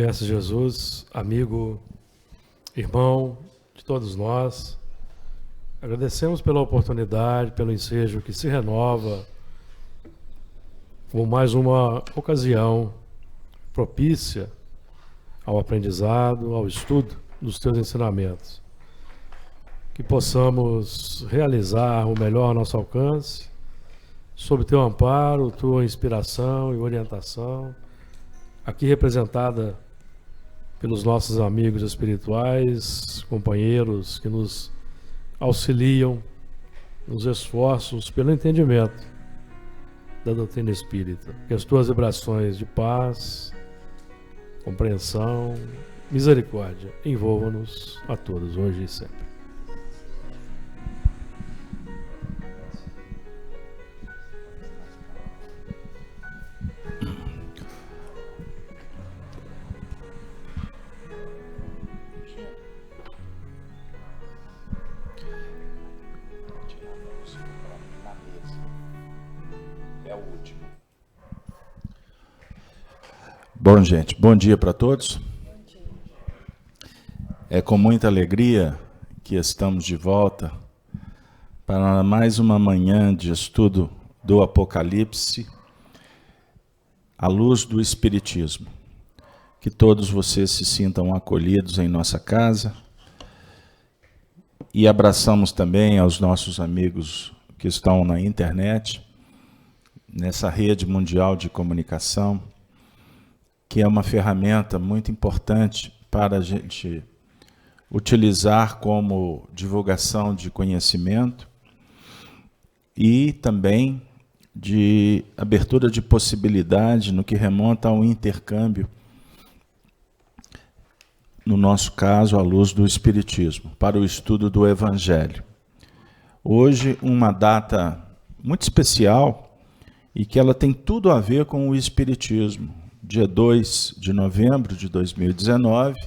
Mestre Jesus, amigo, irmão de todos nós, agradecemos pela oportunidade, pelo ensejo que se renova com mais uma ocasião propícia ao aprendizado, ao estudo dos teus ensinamentos. Que possamos realizar o melhor ao nosso alcance, sob teu amparo, tua inspiração e orientação, aqui representada pelos nossos amigos espirituais, companheiros que nos auxiliam nos esforços pelo entendimento da doutrina espírita. Que as tuas vibrações de paz, compreensão, misericórdia envolvam-nos a todos, hoje e sempre. Bom, gente, bom dia para todos. É com muita alegria que estamos de volta para mais uma manhã de estudo do Apocalipse à luz do Espiritismo. Que todos vocês se sintam acolhidos em nossa casa e abraçamos também aos nossos amigos que estão na internet, nessa rede mundial de comunicação, que é uma ferramenta muito importante para a gente utilizar como divulgação de conhecimento e também de abertura de possibilidade no que remonta ao intercâmbio, no nosso caso, à luz do Espiritismo, para o estudo do Evangelho. Hoje, uma data muito especial e que ela tem tudo a ver com o Espiritismo. Dia 2 de novembro de 2019,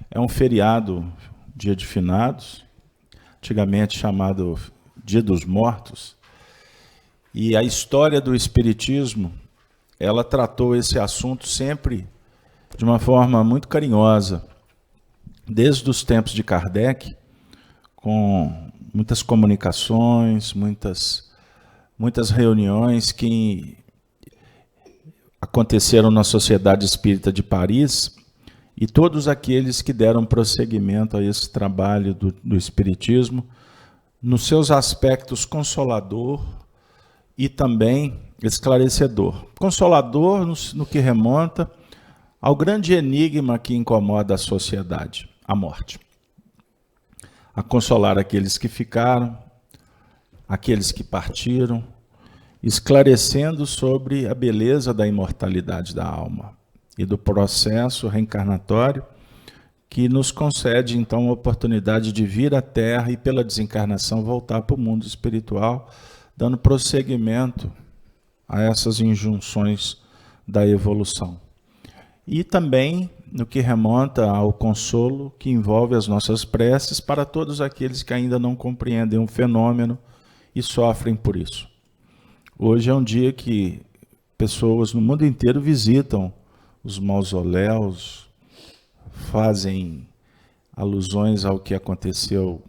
é um feriado, dia de finados, antigamente chamado Dia dos Mortos, e a história do Espiritismo, ela tratou esse assunto sempre de uma forma muito carinhosa, desde os tempos de Kardec, com muitas comunicações, muitas reuniões que aconteceram na Sociedade Espírita de Paris, e todos aqueles que deram prosseguimento a esse trabalho do Espiritismo, nos seus aspectos consolador e também esclarecedor. Consolador no que remonta ao grande enigma que incomoda a sociedade, a morte. A consolar aqueles que ficaram, aqueles que partiram, esclarecendo sobre a beleza da imortalidade da alma e do processo reencarnatório que nos concede, então, a oportunidade de vir à Terra e, pela desencarnação, voltar para o mundo espiritual, dando prosseguimento a essas injunções da evolução. E também no que remonta ao consolo que envolve as nossas preces para todos aqueles que ainda não compreendem o fenômeno e sofrem por isso. Hoje é um dia que pessoas no mundo inteiro visitam os mausoléus, fazem alusões ao que aconteceu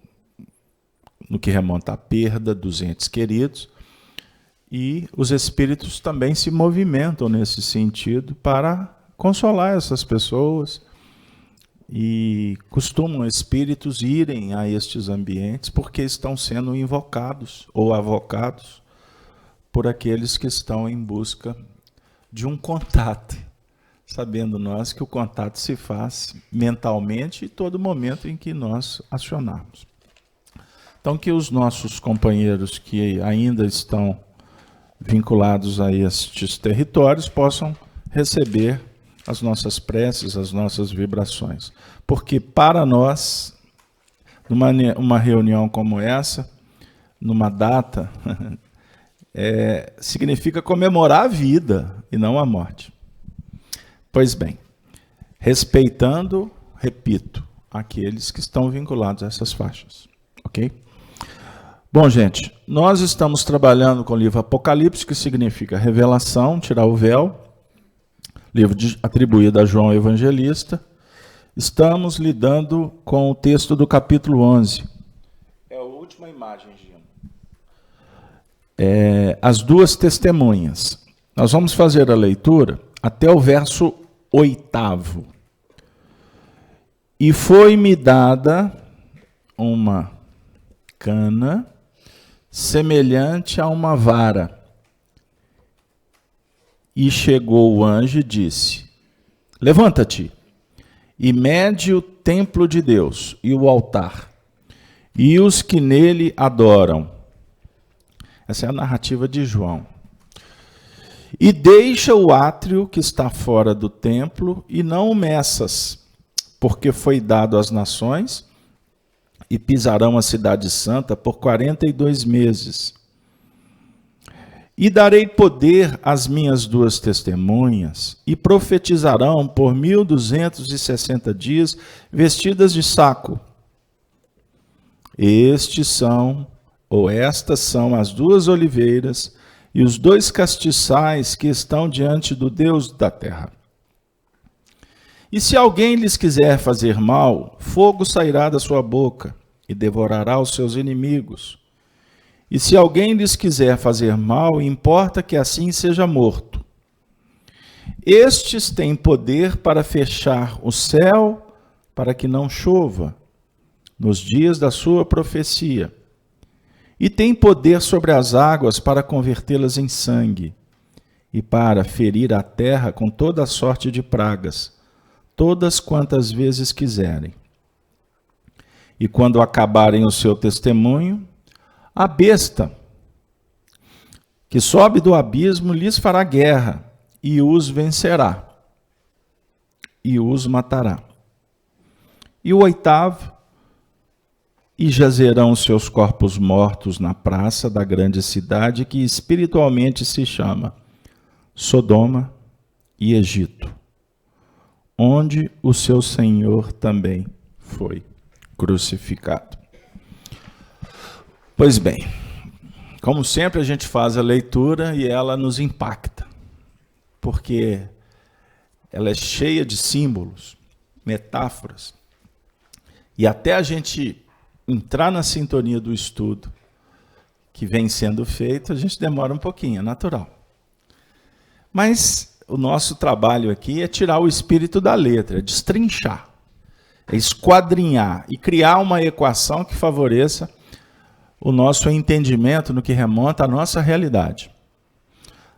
no que remonta à perda dos entes queridos, e os espíritos também se movimentam nesse sentido para consolar essas pessoas, e costumam espíritos irem a estes ambientes porque estão sendo invocados ou avocados por aqueles que estão em busca de um contato, sabendo nós que o contato se faz mentalmente em todo momento em que nós acionarmos. Então, que os nossos companheiros que ainda estão vinculados a estes territórios possam receber as nossas preces, as nossas vibrações. Porque para nós, numa reunião como essa, numa data, significa comemorar a vida e não a morte. Pois bem, respeitando, repito, aqueles que estão vinculados a essas faixas. Ok? Bom, gente, nós estamos trabalhando com o livro Apocalipse, que significa revelação, tirar o véu. livro atribuído a João Evangelista. Estamos lidando com o texto do capítulo 11. É a última imagem, Gino. As duas testemunhas. Nós vamos fazer a leitura até o verso 8º. E foi-me dada uma cana semelhante a uma vara. E chegou o anjo e disse: levanta-te e mede o templo de Deus e o altar, e os que nele adoram. Essa é a narrativa de João. E deixa o átrio que está fora do templo, e não o meças, porque foi dado às nações, e pisarão a cidade santa por 42 meses. E darei poder às minhas duas testemunhas, e profetizarão por 1260 dias, vestidas de saco. Estas são as duas oliveiras e os dois castiçais que estão diante do Deus da terra. E se alguém lhes quiser fazer mal, fogo sairá da sua boca e devorará os seus inimigos. E se alguém lhes quiser fazer mal, importa que assim seja morto. Estes têm poder para fechar o céu, para que não chova, nos dias da sua profecia. E têm poder sobre as águas para convertê-las em sangue, e para ferir a terra com toda a sorte de pragas, todas quantas vezes quiserem. E quando acabarem o seu testemunho, a besta que sobe do abismo lhes fará guerra, e os vencerá, e os matará. E o 8º, e jazerão os seus corpos mortos na praça da grande cidade, que espiritualmente se chama Sodoma e Egito, onde o seu Senhor também foi crucificado. Pois bem, como sempre a gente faz a leitura e ela nos impacta, porque ela é cheia de símbolos, metáforas, e até a gente entrar na sintonia do estudo que vem sendo feito, a gente demora um pouquinho, é natural. Mas o nosso trabalho aqui é tirar o espírito da letra, é destrinchar, é esquadrinhar e criar uma equação que favoreça o nosso entendimento no que remonta à nossa realidade.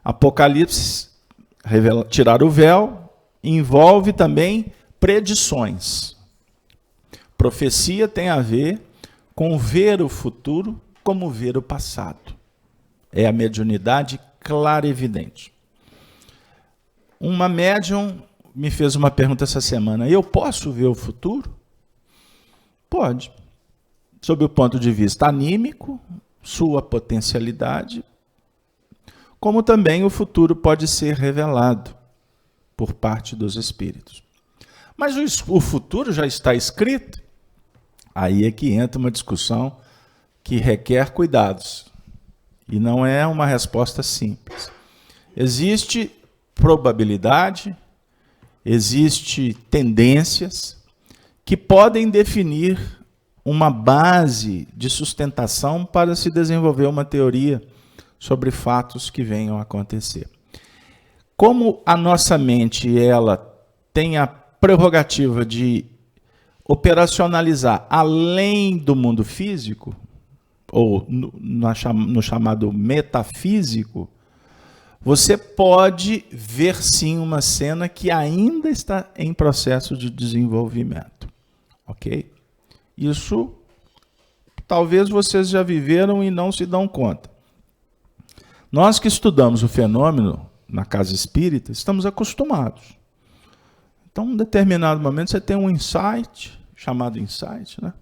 Apocalipse, tirar o véu, envolve também predições. Profecia tem a ver com ver o futuro como ver o passado. É a mediunidade clara e evidente. Uma médium me fez uma pergunta essa semana: eu posso ver o futuro? Pode. Sob o ponto de vista anímico, sua potencialidade, como também o futuro pode ser revelado por parte dos espíritos. Mas o futuro já está escrito? Aí é que entra uma discussão que requer cuidados. E não é uma resposta simples. Existe probabilidade, existe tendências que podem definir uma base de sustentação para se desenvolver uma teoria sobre fatos que venham a acontecer. Como a nossa mente ela tem a prerrogativa de operacionalizar além do mundo físico, ou no chamado metafísico, você pode ver sim uma cena que ainda está em processo de desenvolvimento. Ok? Isso talvez vocês já viveram e não se dão conta. Nós que estudamos o fenômeno na casa espírita, estamos acostumados. Então, em um determinado momento, você tem um insight, chamado insight, né?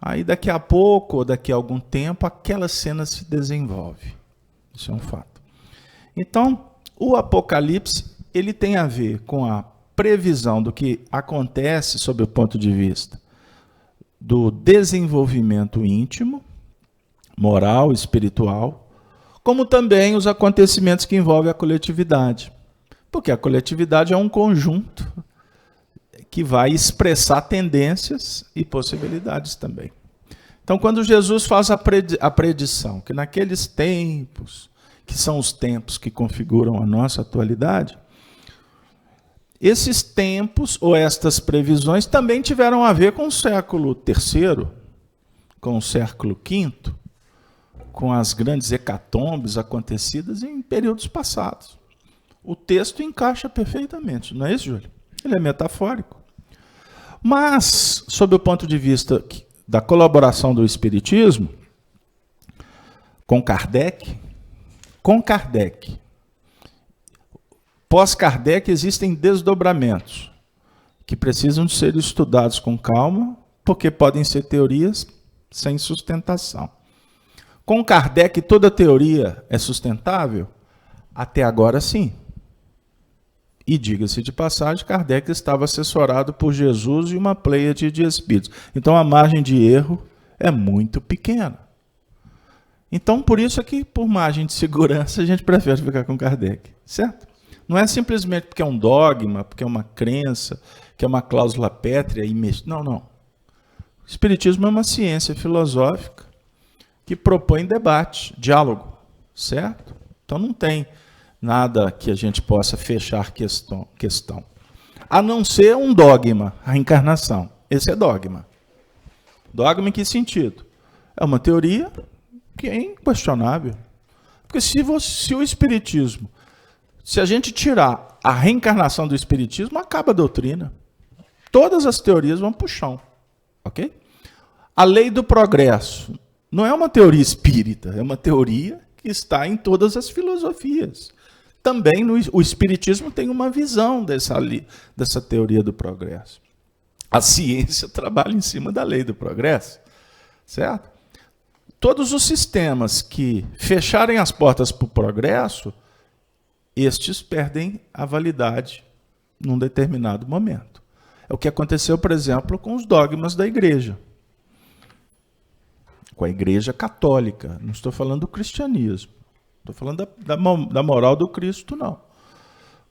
Aí, daqui a pouco, ou daqui a algum tempo, aquela cena se desenvolve. Isso é um fato. Então, o Apocalipse, ele tem a ver com a previsão do que acontece sob o ponto de vista do desenvolvimento íntimo, moral, espiritual, como também os acontecimentos que envolvem a coletividade. Porque a coletividade é um conjunto que vai expressar tendências e possibilidades também. Então, quando Jesus faz a predição que naqueles tempos, que são os tempos que configuram a nossa atualidade, esses tempos ou estas previsões também tiveram a ver com o século III, com o século V, com as grandes hecatombes acontecidas em períodos passados. O texto encaixa perfeitamente, não é isso, Júlio? Ele é metafórico. Mas, sob o ponto de vista da colaboração do Espiritismo, com Kardec, pós-Kardec existem desdobramentos que precisam de ser estudados com calma, porque podem ser teorias sem sustentação. Com Kardec, toda teoria é sustentável? Até agora, sim. E, diga-se de passagem, Kardec estava assessorado por Jesus e uma pleiade de espíritos. Então, a margem de erro é muito pequena. Então, por isso é que, por margem de segurança, a gente prefere ficar com Kardec, certo? Não é simplesmente porque é um dogma, porque é uma crença, que é uma cláusula pétrea e não. O Espiritismo é uma ciência filosófica que propõe debate, diálogo, certo? Então, não tem nada que a gente possa fechar questão. A não ser um dogma, a reencarnação. Esse é dogma. Dogma em que sentido? É uma teoria que é inquestionável. Porque se o Espiritismo, se a gente tirar a reencarnação do Espiritismo, acaba a doutrina. Todas as teorias vão para o chão. Ok? A lei do progresso não é uma teoria espírita, é uma teoria que está em todas as filosofias. Também o Espiritismo tem uma visão dessa teoria do progresso. A ciência trabalha em cima da lei do progresso, certo? Todos os sistemas que fecharem as portas para o progresso, estes perdem a validade num determinado momento. É o que aconteceu, por exemplo, com os dogmas da igreja. Com a igreja católica. Não estou falando do cristianismo. Estou falando da moral do Cristo, não.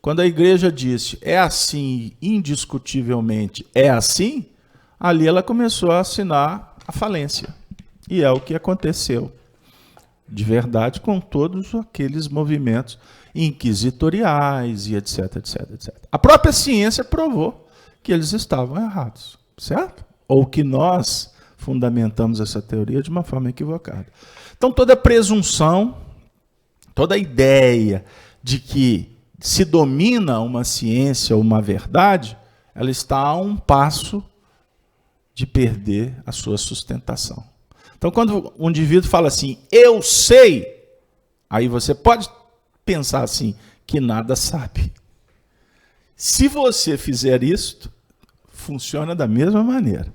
Quando a igreja disse, é assim, indiscutivelmente é assim, ali ela começou a assinar a falência. E é o que aconteceu, de verdade, com todos aqueles movimentos inquisitoriais e etc, etc, etc. A própria ciência provou que eles estavam errados, certo? Ou que nós fundamentamos essa teoria de uma forma equivocada. Então, toda presunção, toda ideia de que se domina uma ciência ou uma verdade, ela está a um passo de perder a sua sustentação. Então, quando um indivíduo fala assim, eu sei, aí você pode pensar assim, que nada sabe. Se você fizer isto, funciona da mesma maneira.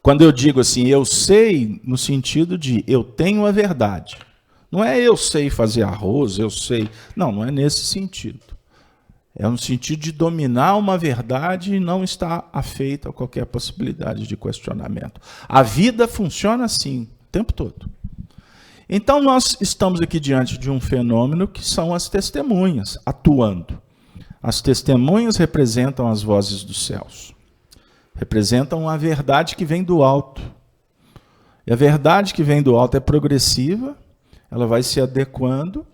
Quando eu digo assim, eu sei, no sentido de eu tenho a verdade. Não é eu sei fazer arroz, eu sei. Não é nesse sentido. É no sentido de dominar uma verdade e não estar afeito a qualquer possibilidade de questionamento. A vida funciona assim, o tempo todo. Então, nós estamos aqui diante de um fenômeno que são as testemunhas atuando. As testemunhas representam as vozes dos céus. Representam a verdade que vem do alto. E a verdade que vem do alto é progressiva, ela vai se adequando,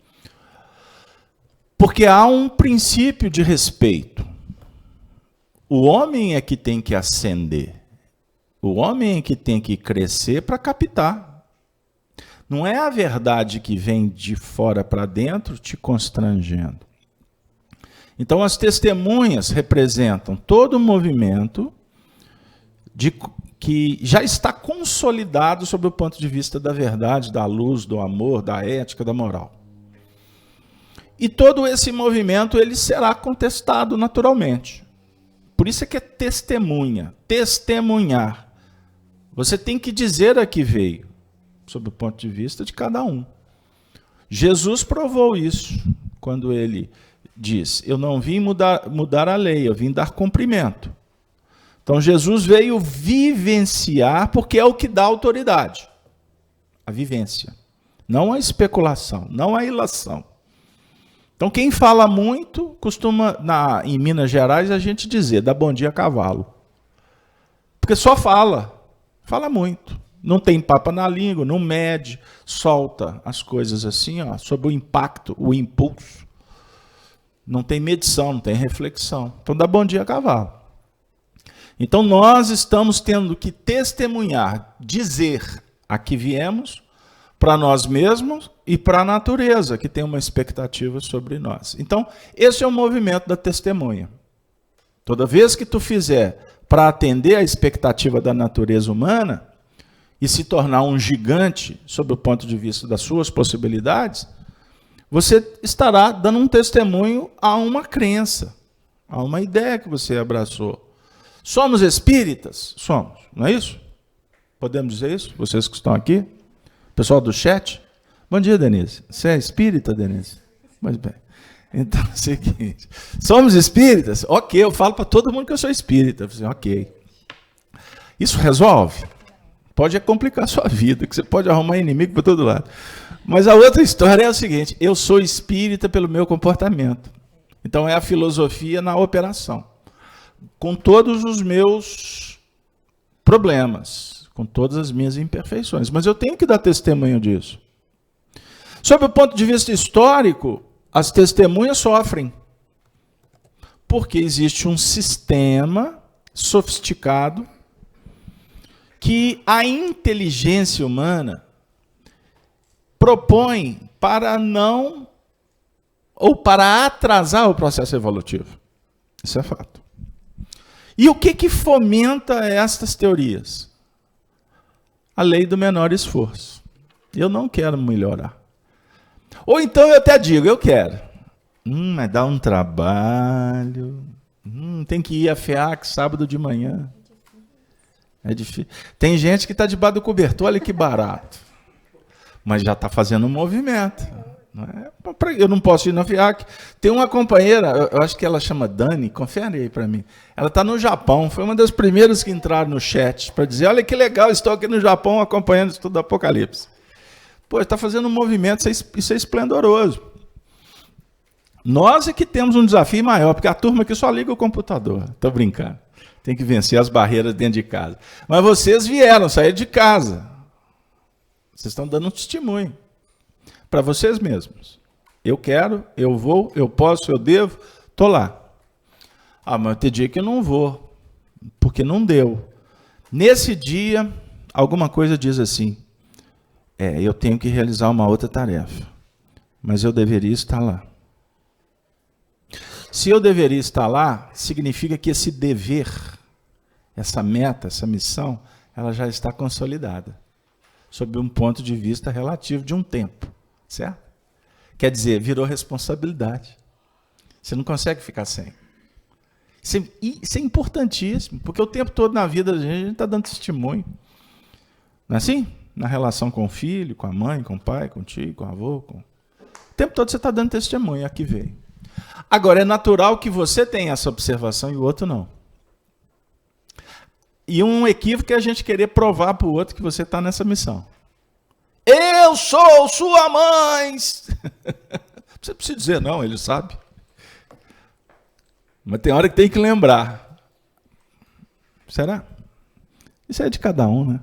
porque há um princípio de respeito. O homem é que tem que ascender. O homem é que tem que crescer para captar. Não é a verdade que vem de fora para dentro te constrangendo. Então, as testemunhas representam todo o movimento que já está consolidado sob o ponto de vista da verdade, da luz, do amor, da ética, da moral. E todo esse movimento ele será contestado naturalmente. Por isso é que é testemunha, testemunhar. Você tem que dizer a que veio, sob o ponto de vista de cada um. Jesus provou isso quando ele diz, eu não vim mudar a lei, eu vim dar cumprimento. Então Jesus veio vivenciar, porque é o que dá autoridade. A vivência. Não a especulação, não a ilação. Então, quem fala muito, costuma, em Minas Gerais, a gente dizer, dá bom dia a cavalo. Porque só fala muito. Não tem papo na língua, não mede, solta as coisas assim, ó, sob o impacto, o impulso. Não tem medição, não tem reflexão. Então, dá bom dia a cavalo. Então, nós estamos tendo que testemunhar, dizer a que viemos, para nós mesmos e para a natureza, que tem uma expectativa sobre nós. Então, esse é o movimento da testemunha. Toda vez que tu fizer para atender a expectativa da natureza humana e se tornar um gigante sob o ponto de vista das suas possibilidades, você estará dando um testemunho a uma crença, a uma ideia que você abraçou. Somos espíritas? Somos, não é isso? Podemos dizer isso? Vocês que estão aqui? Pessoal do chat? Bom dia, Denise. Você é espírita, Denise? Mas bem. Então, é o seguinte. Somos espíritas? Ok, eu falo para todo mundo que eu sou espírita. Ok. Isso resolve? Pode complicar a sua vida, que você pode arrumar inimigo para todo lado. Mas a outra história é o seguinte: eu sou espírita pelo meu comportamento. Então, é a filosofia na operação. Com todos os meus problemas, com todas as minhas imperfeições. Mas eu tenho que dar testemunho disso. Sob o ponto de vista histórico, as testemunhas sofrem. Porque existe um sistema sofisticado que a inteligência humana propõe para não ou para atrasar o processo evolutivo. Isso é fato. E o que fomenta estas teorias? A lei do menor esforço. Eu não quero melhorar. Ou então eu até digo, eu quero. Mas dá um trabalho. Tem que ir a FEAC sábado de manhã. É difícil. Tem gente que está debaixo do cobertor, olha que barato. Mas já está fazendo um movimento. Não é? Eu não posso ir na FIAC. Tem uma companheira, eu acho que ela chama Dani, confere aí para mim. Ela está no Japão, foi uma das primeiras que entraram no chat para dizer, olha que legal, estou aqui no Japão acompanhando o estudo do Apocalipse. Pô, está fazendo um movimento, isso é esplendoroso. Nós é que temos um desafio maior, porque a turma aqui só liga o computador. Estou brincando. Tem que vencer as barreiras dentro de casa. Mas vocês vieram, saíram de casa. Vocês estão dando um testemunho. Para vocês mesmos. Eu quero, eu vou, eu posso, eu devo, estou lá. Mas tem dia que eu não vou, porque não deu. Nesse dia, alguma coisa diz assim, eu tenho que realizar uma outra tarefa, mas eu deveria estar lá. Se eu deveria estar lá, significa que esse dever, essa meta, essa missão, ela já está consolidada, sob um ponto de vista relativo de um tempo. Certo? Quer dizer, virou responsabilidade. Você não consegue ficar sem. Isso é importantíssimo, porque o tempo todo na vida a gente está dando testemunho. Não é assim? Na relação com o filho, com a mãe, com o pai, com o tio, com o avô. O tempo todo você está dando testemunho, aqui veio. Agora, é natural que você tenha essa observação e o outro não. E um equívoco é a gente querer provar para o outro que você está nessa missão. Eu sou sua mãe. Você precisa dizer não, ele sabe. Mas tem hora que tem que lembrar. Será? Isso é de cada um, né?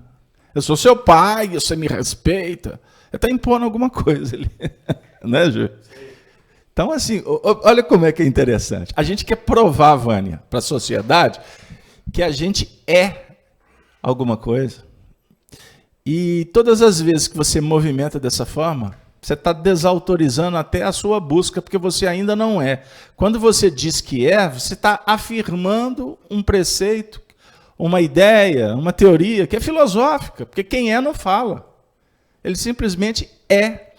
Eu sou seu pai, você me respeita. Ele está impondo alguma coisa ali. Né, Ju? Então, assim, olha como é que é interessante. A gente quer provar, Vânia, para a sociedade que a gente é alguma coisa. E todas as vezes que você movimenta dessa forma, você está desautorizando até a sua busca, porque você ainda não é. Quando você diz que é, você está afirmando um preceito, uma ideia, uma teoria que é filosófica, porque quem é não fala. Ele simplesmente é.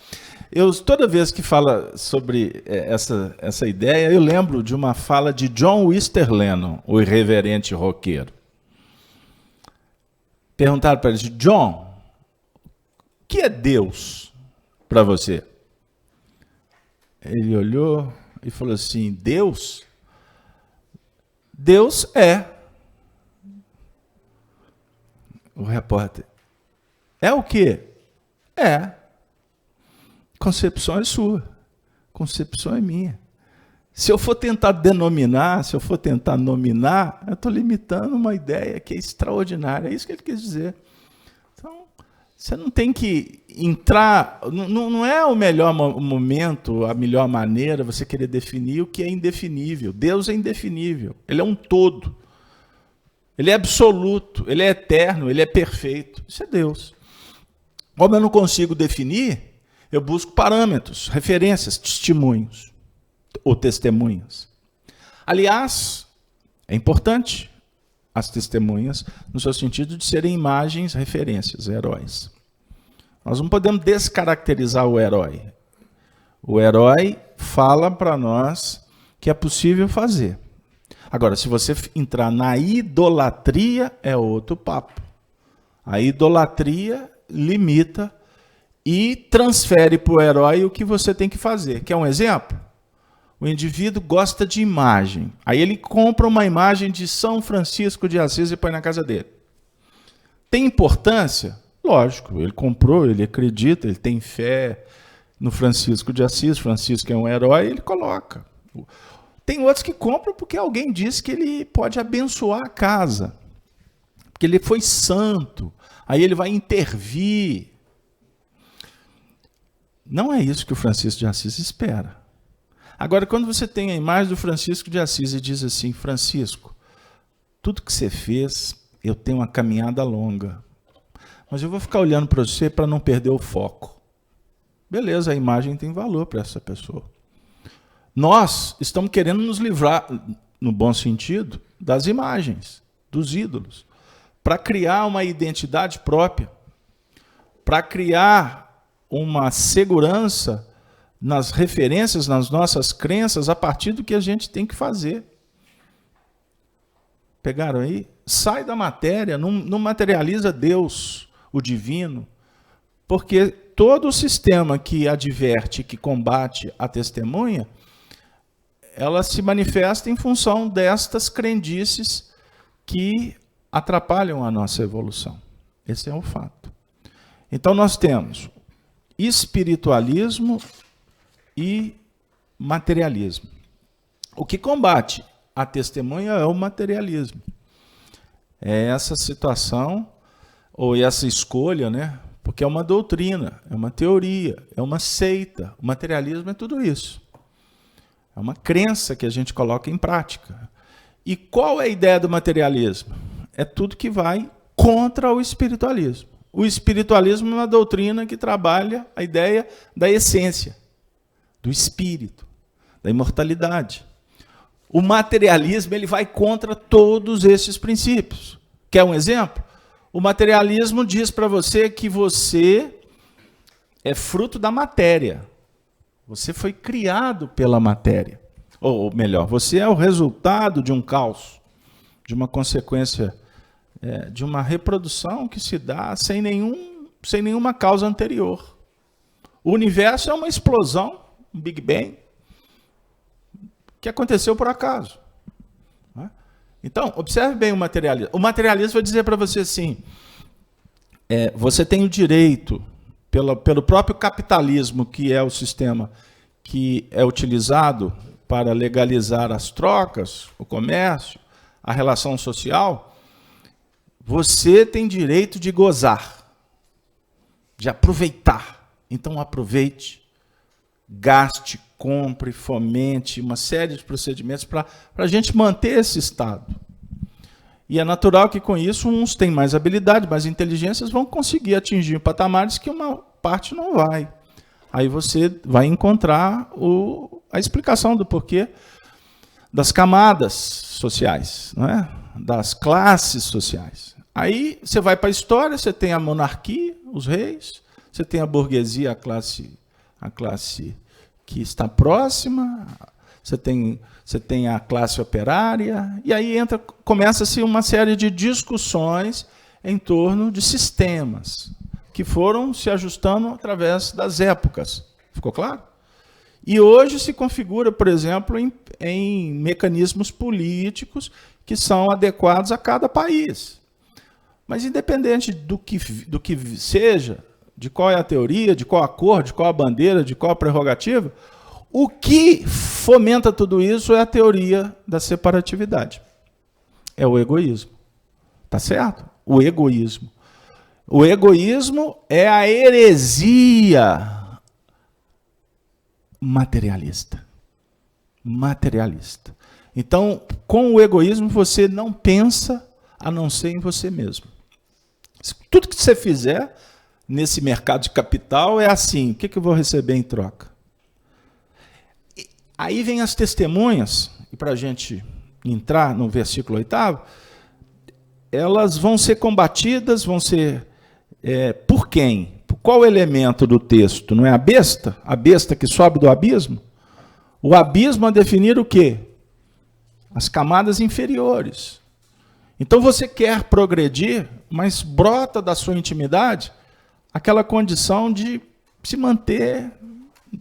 Toda vez que fala sobre essa ideia, eu lembro de uma fala de John Wister Lennon, o irreverente roqueiro. Perguntaram para ele, John, o que é Deus para você? Ele olhou e falou assim, Deus? Deus é. O repórter, é o quê? É. Concepção é sua. concepção é minha. Se eu for tentar denominar, se eu for tentar nominar, eu estou limitando uma ideia que é extraordinária. É isso que ele quis dizer. Então, você não tem que entrar... Não é o melhor momento, a melhor maneira você querer definir o que é indefinível. Deus é indefinível. Ele é um todo. Ele é absoluto. Ele é eterno. Ele é perfeito. Isso é Deus. Como eu não consigo definir, eu busco parâmetros, referências, testemunhos ou testemunhas. Aliás, é importante as testemunhas no seu sentido de serem imagens, referências, heróis. Nós não podemos descaracterizar o herói. O herói fala para nós que é possível fazer. Agora, se você entrar na idolatria, é outro papo. A idolatria limita e transfere para o herói o que você tem que fazer. Quer um exemplo? O indivíduo gosta de imagem. Aí ele compra uma imagem de São Francisco de Assis e põe na casa dele. Tem importância? Lógico, ele comprou, ele acredita, ele tem fé no Francisco de Assis. Francisco é um herói, ele coloca. Tem outros que compram porque alguém disse que ele pode abençoar a casa. Porque ele foi santo. Aí ele vai intervir. Não é isso que o Francisco de Assis espera. Agora, quando você tem a imagem do Francisco de Assis e diz assim, Francisco, tudo que você fez, eu tenho uma caminhada longa, mas eu vou ficar olhando para você para não perder o foco. Beleza, a imagem tem valor para essa pessoa. Nós estamos querendo nos livrar, no bom sentido, das imagens, dos ídolos, para criar uma identidade própria, para criar uma segurança nas referências, nas nossas crenças, a partir do que a gente tem que fazer. Pegaram aí? Sai da matéria, não materializa Deus, o divino, porque todo o sistema que adverte, que combate a testemunha, ela se manifesta em função destas crendices que atrapalham a nossa evolução. Esse é o fato. Então nós temos espiritualismo e materialismo. O que combate a testemunha é o materialismo. É essa situação, ou essa escolha, né? Porque é uma doutrina, é uma teoria, é uma seita. O materialismo é tudo isso. É uma crença que a gente coloca em prática. E qual é a ideia do materialismo? É tudo que vai contra o espiritualismo. O espiritualismo é uma doutrina que trabalha a ideia da essência, do espírito, da imortalidade. O materialismo ele vai contra todos esses princípios. Quer um exemplo? O materialismo diz para você que você é fruto da matéria. Você foi criado pela matéria. Ou melhor, você é o resultado de um caos, de uma consequência, de uma reprodução que se dá sem nenhuma causa anterior. O universo é uma explosão, um Big Bang, que aconteceu por acaso. Então, observe bem o materialismo. O materialismo vai dizer para você assim, você tem o direito, pelo próprio capitalismo, que é o sistema que é utilizado para legalizar as trocas, o comércio, a relação social, você tem direito de gozar, de aproveitar. Então, aproveite, gaste, compre, fomente, uma série de procedimentos para a gente manter esse estado. E é natural que com isso uns têm mais habilidade, mais inteligências, vão conseguir atingir patamares que uma parte não vai. Aí você vai encontrar a explicação do porquê das camadas sociais, não é? Das classes sociais. Aí você vai para a história, você tem a monarquia, os reis, você tem a burguesia, a classe que está próxima, você tem a classe operária, e aí começa-se uma série de discussões em torno de sistemas que foram se ajustando através das épocas. Ficou claro? E hoje se configura, por exemplo, em mecanismos políticos que são adequados a cada país. Mas independente do que seja, de qual é a teoria, de qual a cor, de qual a bandeira, de qual a prerrogativa, O que fomenta tudo isso é a teoria da separatividade. É o egoísmo. Tá certo? O egoísmo. O egoísmo é a heresia materialista. Materialista. Então, com o egoísmo, você não pensa a não ser em você mesmo. Tudo que você fizer nesse mercado de capital é assim: o que eu vou receber em troca? Aí vem as testemunhas, e para a gente entrar no versículo 8, elas vão ser combatidas, vão ser por quem? Qual elemento do texto? Não é a besta? A besta que sobe do abismo? O abismo a definir o quê? As camadas inferiores. Então você quer progredir, mas brota da sua intimidade aquela condição de se manter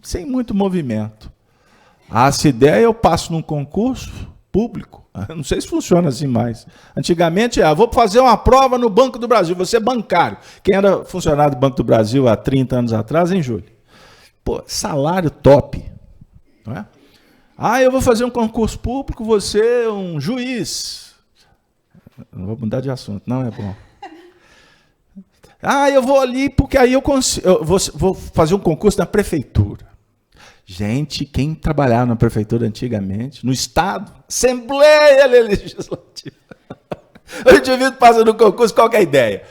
sem muito movimento. Essa ideia eu passo num concurso público. Não sei se funciona assim mais. Antigamente, vou fazer uma prova no Banco do Brasil, vou ser bancário. Quem era funcionário do Banco do Brasil há 30 anos atrás, hein, Júlio? Pô, salário top. Não é? Eu vou fazer um concurso público, vou ser um juiz. Não vou mudar de assunto, não é bom. Eu vou ali porque aí eu vou fazer um concurso na prefeitura. Gente, quem trabalhava na prefeitura antigamente, no Estado, Assembleia Legislativa, o indivíduo passa no concurso, qual que é a ideia?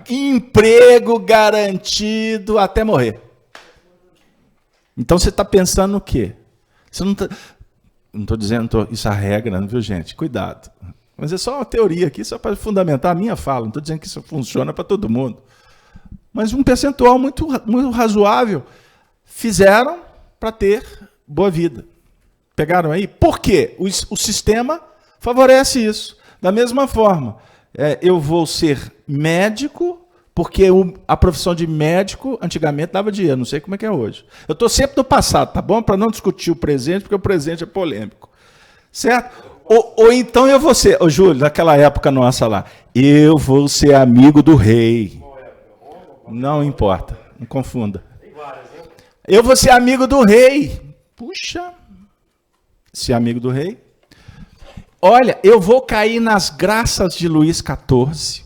Emprego garantido até morrer. Então você está pensando o quê? Você não estou dizendo isso é a regra, não, viu, gente? Cuidado. Mas é só uma teoria aqui, só para fundamentar a minha fala. Não estou dizendo que isso funciona para todo mundo. Mas um percentual muito, muito razoável fizeram para ter boa vida. Pegaram aí? Por quê? O sistema favorece isso. Da mesma forma, eu vou ser médico, porque a profissão de médico antigamente dava dinheiro, não sei como é que é hoje. Eu estou sempre no passado, tá bom? Para não discutir o presente, porque o presente é polêmico. Certo? Ou então eu vou ser, Júlio, naquela época nossa lá, eu vou ser amigo do rei. Não importa, não confunda. Eu vou ser amigo do rei. Puxa, ser amigo do rei. Olha, eu vou cair nas graças de Luís XIV,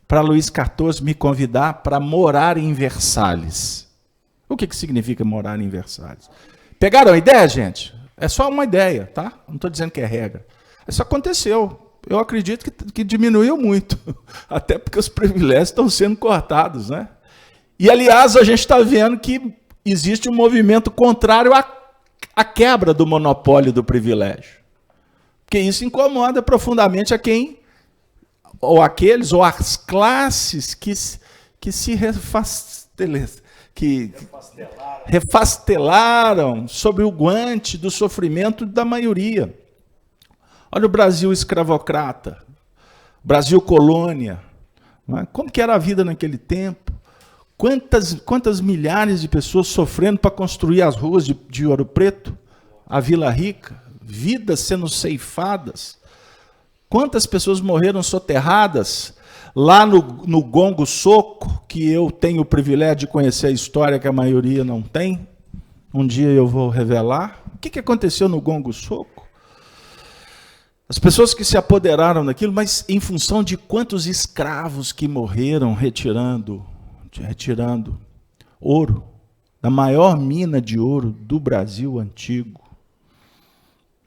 para Luís XIV me convidar para morar em Versalhes. O que significa morar em Versalhes? Pegaram a ideia, gente? É só uma ideia, tá? Não estou dizendo que é regra. Isso aconteceu. Eu acredito que diminuiu muito. Até porque os privilégios estão sendo cortados, né? E, aliás, a gente está vendo que existe um movimento contrário à quebra do monopólio do privilégio. Porque isso incomoda profundamente a quem, ou aqueles, ou as classes que se refastelaram sobre o guante do sofrimento da maioria. Olha o Brasil escravocrata, Brasil colônia. Não é? Como que era a vida naquele tempo? Quantas milhares de pessoas sofrendo para construir as ruas de Ouro Preto, a Vila Rica, vidas sendo ceifadas. Quantas pessoas morreram soterradas lá no Gongo Soco, que eu tenho o privilégio de conhecer a história que a maioria não tem. Um dia eu vou revelar. O que aconteceu no Gongo Soco? As pessoas que se apoderaram daquilo, mas em função de quantos escravos que morreram retirando ouro, da maior mina de ouro do Brasil antigo.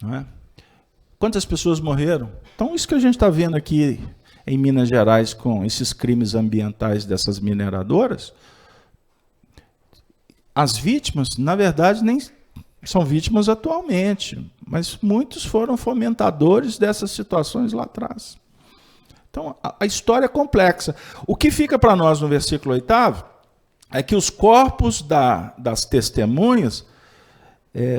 Não é? Quantas pessoas morreram? Então, isso que a gente está vendo aqui em Minas Gerais com esses crimes ambientais dessas mineradoras, as vítimas, na verdade, nem são vítimas atualmente, mas muitos foram fomentadores dessas situações lá atrás. Então, a história é complexa. O que fica para nós no versículo 8 é que os corpos das testemunhas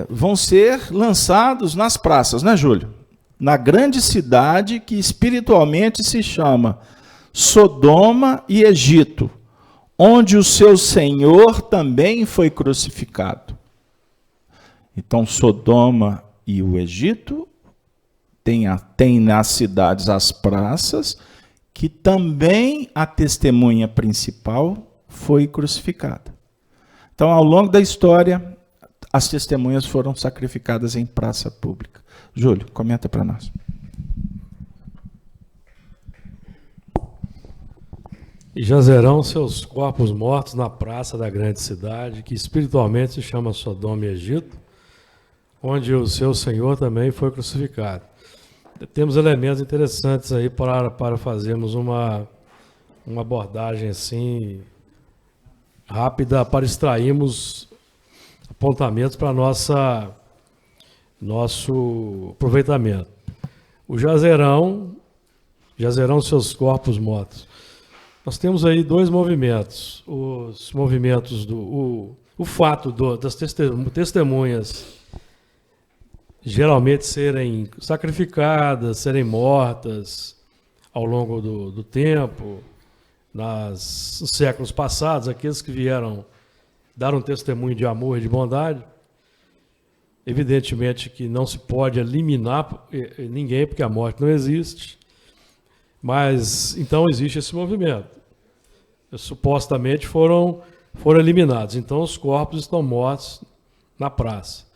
vão ser lançados nas praças, né, Júlio? Na grande cidade que espiritualmente se chama Sodoma e Egito, onde o seu Senhor também foi crucificado. Então, Sodoma e o Egito tem nas cidades as praças, que também a testemunha principal foi crucificada. Então, ao longo da história, as testemunhas foram sacrificadas em praça pública. Júlio, comenta para nós. E jazerão seus corpos mortos na praça da grande cidade, que espiritualmente se chama Sodoma e Egito, onde o seu Senhor também foi crucificado. Temos elementos interessantes aí para fazermos uma abordagem assim rápida, para extrairmos apontamentos para nosso aproveitamento. O jazerão seus corpos mortos. Nós temos aí dois movimentos. Os movimentos o fato das testemunhas geralmente serem sacrificadas, serem mortas ao longo do tempo, nos séculos passados, aqueles que vieram dar um testemunho de amor e de bondade. Evidentemente que não se pode eliminar ninguém, porque a morte não existe, mas então existe esse movimento. Supostamente foram eliminados, então os corpos estão mortos na praça.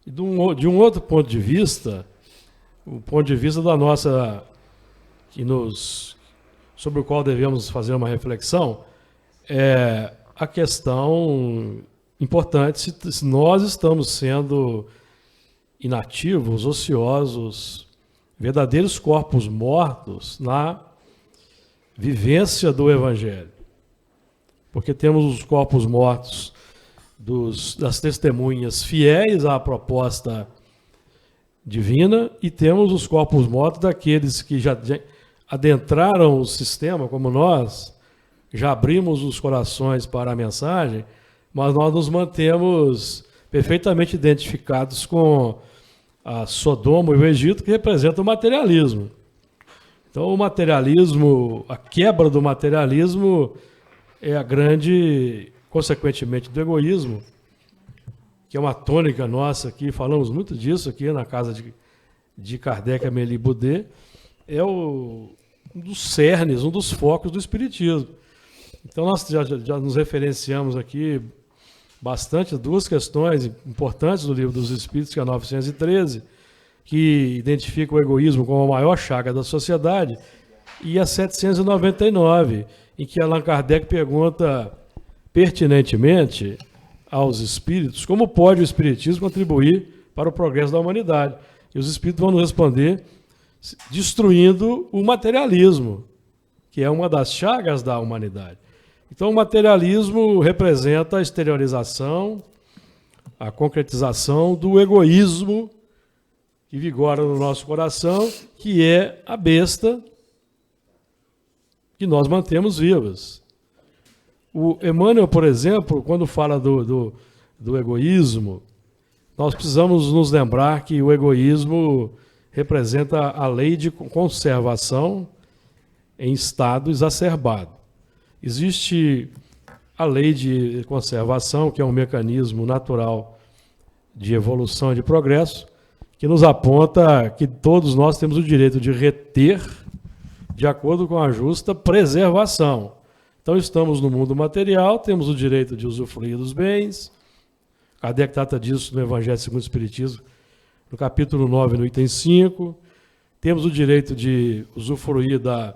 E de um outro ponto de vista, o ponto de vista da nossa, sobre o qual devemos fazer uma reflexão, é a questão importante se nós estamos sendo inativos, ociosos, verdadeiros corpos mortos na vivência do Evangelho. Porque temos os corpos mortos das testemunhas fiéis à proposta divina e temos os corpos mortos daqueles que já adentraram o sistema, como nós, já abrimos os corações para a mensagem, mas nós nos mantemos perfeitamente identificados com a Sodoma e o Egito, que representa o materialismo. Então, o materialismo, a quebra do materialismo é a grande, consequentemente, do egoísmo, que é uma tônica nossa aqui, falamos muito disso aqui na casa de Kardec, Amélie Boudet, é um dos cernes, um dos focos do Espiritismo. Então, nós já nos referenciamos aqui bastante duas questões importantes do Livro dos Espíritos, que é a 913, que identifica o egoísmo como a maior chaga da sociedade, e a 799, em que Allan Kardec pergunta pertinentemente aos espíritos como pode o espiritismo contribuir para o progresso da humanidade. E os espíritos vão nos responder destruindo o materialismo, que é uma das chagas da humanidade. Então, o materialismo representa a exteriorização, a concretização do egoísmo que vigora no nosso coração, que é a besta que nós mantemos vivas. O Emmanuel, por exemplo, quando fala do egoísmo, nós precisamos nos lembrar que o egoísmo representa a lei de conservação em estado exacerbado. Existe a lei de conservação, que é um mecanismo natural de evolução e de progresso, que nos aponta que todos nós temos o direito de reter de acordo com a justa preservação. Então, estamos no mundo material, temos o direito de usufruir dos bens. Kardec trata disso no Evangelho segundo o Espiritismo, no capítulo 9, no item 5. Temos o direito de usufruir da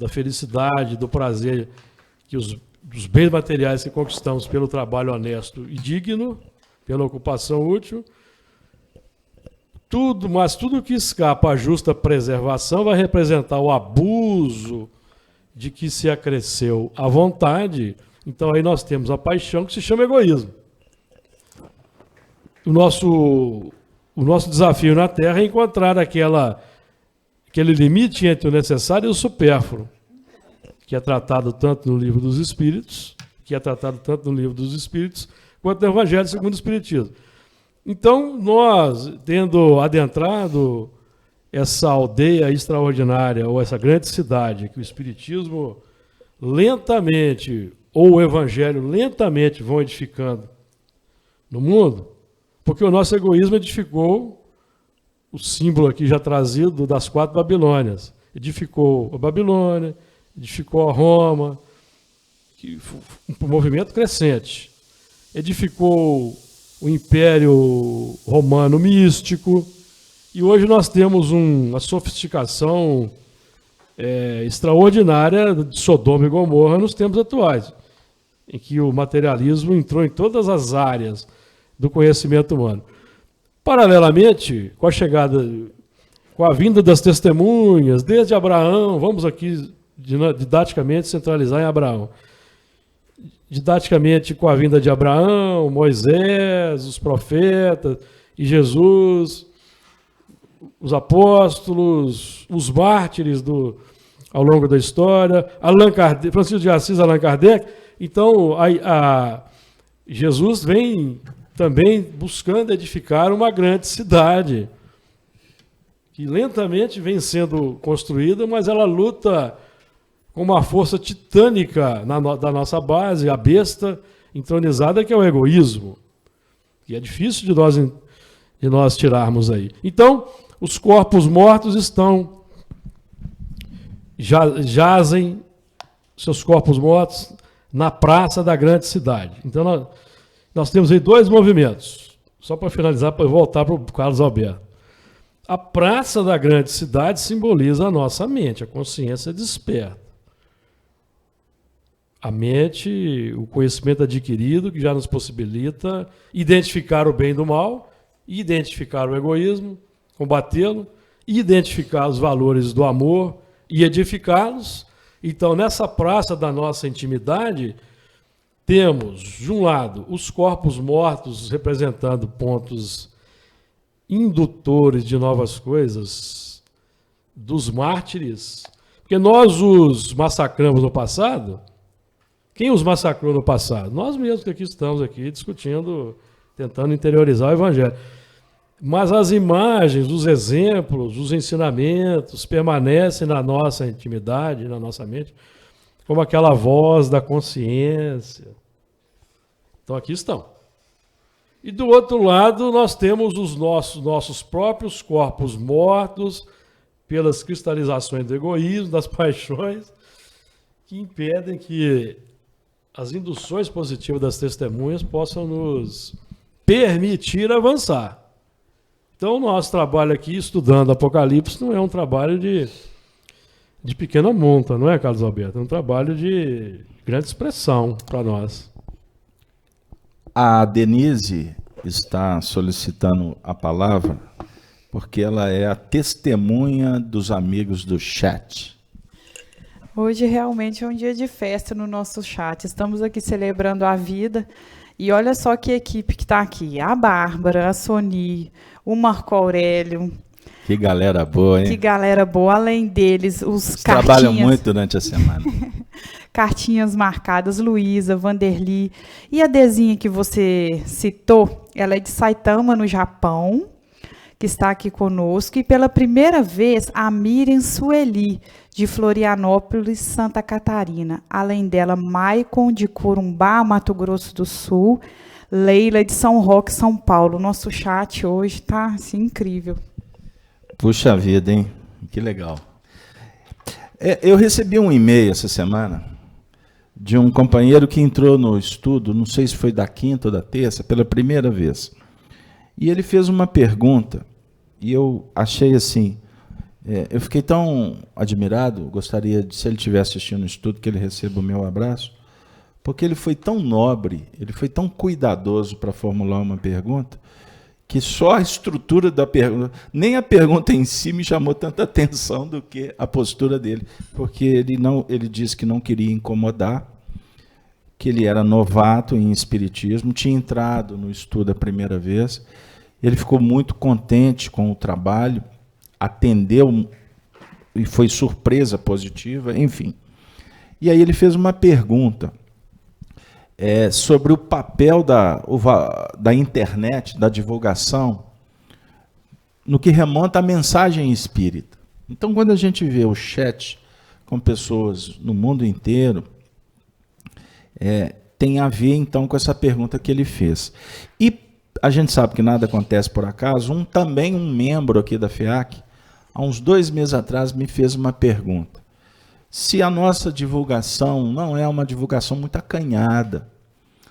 felicidade, do prazer, dos bens materiais que conquistamos pelo trabalho honesto e digno, pela ocupação útil. Mas tudo que escapa à justa preservação vai representar o abuso de que se acresceu à vontade. Então aí nós temos a paixão, que se chama egoísmo. O nosso desafio na Terra é encontrar aquele limite entre o necessário e o supérfluo, que é tratado tanto no Livro dos Espíritos, quanto no Evangelho segundo o Espiritismo. Então, nós, tendo adentrado essa aldeia extraordinária, ou essa grande cidade, que o Espiritismo lentamente, ou o Evangelho lentamente vão edificando no mundo, porque o nosso egoísmo edificou o símbolo aqui já trazido das 4 Babilônias. Edificou a Babilônia, edificou a Roma, um movimento crescente. Edificou o Império Romano místico, e hoje nós temos uma sofisticação extraordinária de Sodoma e Gomorra nos tempos atuais, em que o materialismo entrou em todas as áreas do conhecimento humano. Paralelamente, com a vinda das testemunhas, desde Abraão, vamos aqui didaticamente centralizar em Abraão. Didaticamente, com a vinda de Abraão, Moisés, os profetas e Jesus, os apóstolos, os mártires ao longo da história, Francisco de Assis, Allan Kardec. Então, Jesus vem também buscando edificar uma grande cidade, que lentamente vem sendo construída, mas ela luta com uma força titânica da nossa base, a besta entronizada, que é o egoísmo. E é difícil de nós tirarmos aí. Então, os corpos mortos jazem, seus corpos mortos, na praça da grande cidade. Então, nós temos aí dois movimentos. Só para finalizar, para voltar para o Carlos Alberto. A praça da grande cidade simboliza a nossa mente, a consciência desperta. A mente, o conhecimento adquirido, que já nos possibilita identificar o bem do mal, identificar o egoísmo, combatê-lo, identificar os valores do amor e edificá-los. Então, nessa praça da nossa intimidade, temos, de um lado, os corpos mortos representando pontos indutores de novas coisas, dos mártires, porque nós os massacramos no passado. Quem os massacrou no passado? Nós mesmos que aqui estamos aqui discutindo, tentando interiorizar o Evangelho. Mas as imagens, os exemplos, os ensinamentos permanecem na nossa intimidade, na nossa mente, como aquela voz da consciência. Então aqui estão. E do outro lado nós temos os nossos próprios corpos mortos pelas cristalizações do egoísmo, das paixões, que impedem que as induções positivas das testemunhas possam nos permitir avançar. Então, o nosso trabalho aqui, estudando Apocalipse, não é um trabalho de pequena monta, não é, Carlos Alberto? É um trabalho de grande expressão para nós. A Denise está solicitando a palavra porque ela é a testemunha dos amigos do chat. Hoje realmente é um dia de festa no nosso chat. Estamos aqui celebrando a vida. E olha só que equipe que está aqui. A Bárbara, a Soni, o Marco Aurélio. Que galera boa, hein? Que galera boa. Além deles, os cartinhas. Trabalham muito durante a semana. Cartinhas marcadas, Luísa, Vanderly. E a Dezinha que você citou, ela é de Saitama, no Japão, que está aqui conosco. E pela primeira vez, a Miriam Sueli, de Florianópolis, Santa Catarina. Além dela, Maicon, de Corumbá, Mato Grosso do Sul. Leila, de São Roque, São Paulo. Nosso chat hoje está assim, incrível. Puxa vida, hein? Que legal. Eu recebi um e-mail essa semana de um companheiro que entrou no estudo, não sei se foi da quinta ou da terça, pela primeira vez. E ele fez uma pergunta, e eu achei assim, eu fiquei tão admirado, gostaria de, se ele estiver assistindo o estudo, que ele receba o meu abraço, porque ele foi tão nobre, ele foi tão cuidadoso para formular uma pergunta, que só a estrutura da pergunta, nem a pergunta em si me chamou tanta atenção do que a postura dele, porque ele disse que não queria incomodar, que ele era novato em espiritismo, tinha entrado no estudo a primeira vez, ele ficou muito contente com o trabalho, atendeu e foi surpresa positiva, enfim. E aí ele fez uma pergunta sobre o papel da internet, da divulgação, no que remonta à mensagem espírita. Então, quando a gente vê o chat com pessoas no mundo inteiro, tem a ver, então, com essa pergunta que ele fez. E a gente sabe que nada acontece por acaso. Também um membro aqui da FEAC, há uns 2 meses atrás, me fez uma pergunta. Se a nossa divulgação não é uma divulgação muito acanhada,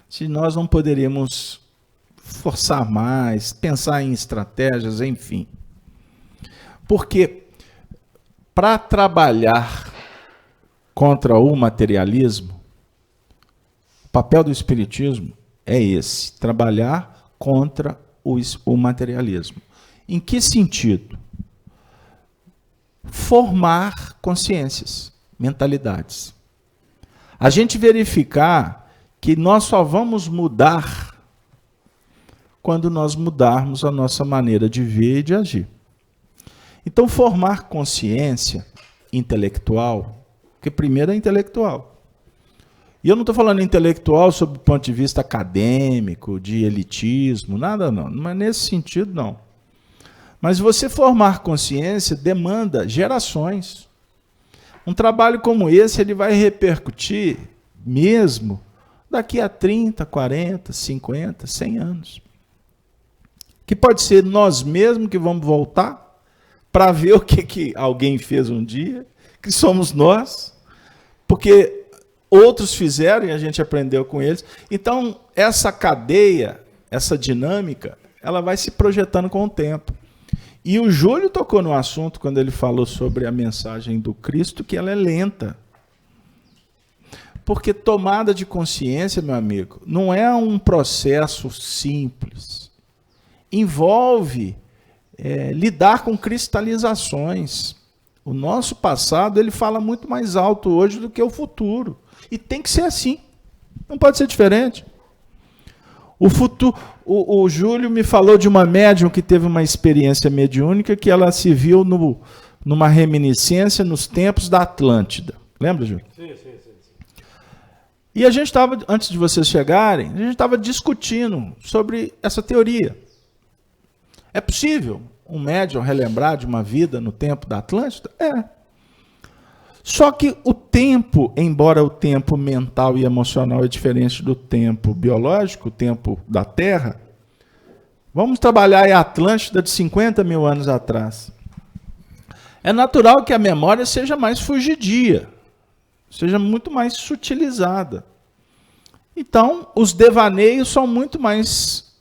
se nós não poderíamos forçar mais, pensar em estratégias, enfim. Porque para trabalhar contra o materialismo, o papel do Espiritismo é esse, trabalhar contra o materialismo. Em que sentido? Formar consciências, mentalidades. A gente verificar que nós só vamos mudar quando nós mudarmos a nossa maneira de ver e de agir. Então, formar consciência intelectual, porque primeiro é intelectual. E eu não estou falando intelectual sob o ponto de vista acadêmico, de elitismo, nada não. Não é nesse sentido, não. Mas você formar consciência demanda gerações. Um trabalho como esse ele vai repercutir mesmo daqui a 30, 40, 50, 100 anos. Que pode ser nós mesmos que vamos voltar para ver o que alguém fez um dia, que somos nós, porque outros fizeram e a gente aprendeu com eles. Então, essa cadeia, essa dinâmica, ela vai se projetando com o tempo. E o Júlio tocou no assunto quando ele falou sobre a mensagem do Cristo, que ela é lenta. Porque tomada de consciência, meu amigo, não é um processo simples. Envolve lidar com cristalizações. O nosso passado ele fala muito mais alto hoje do que o futuro. E tem que ser assim. Não pode ser diferente. O Júlio me falou de uma médium que teve uma experiência mediúnica que ela se viu numa reminiscência nos tempos da Atlântida. Lembra, Júlio? Sim. E a gente estava, antes de vocês chegarem, a gente estava discutindo sobre essa teoria. É possível um médium relembrar de uma vida no tempo da Atlântida? É. Só que o tempo, embora o tempo mental e emocional é diferente do tempo biológico, o tempo da Terra, vamos trabalhar a Atlântida de 50 mil anos atrás. É natural que a memória seja mais fugidia, seja muito mais sutilizada. Então, os devaneios são muito mais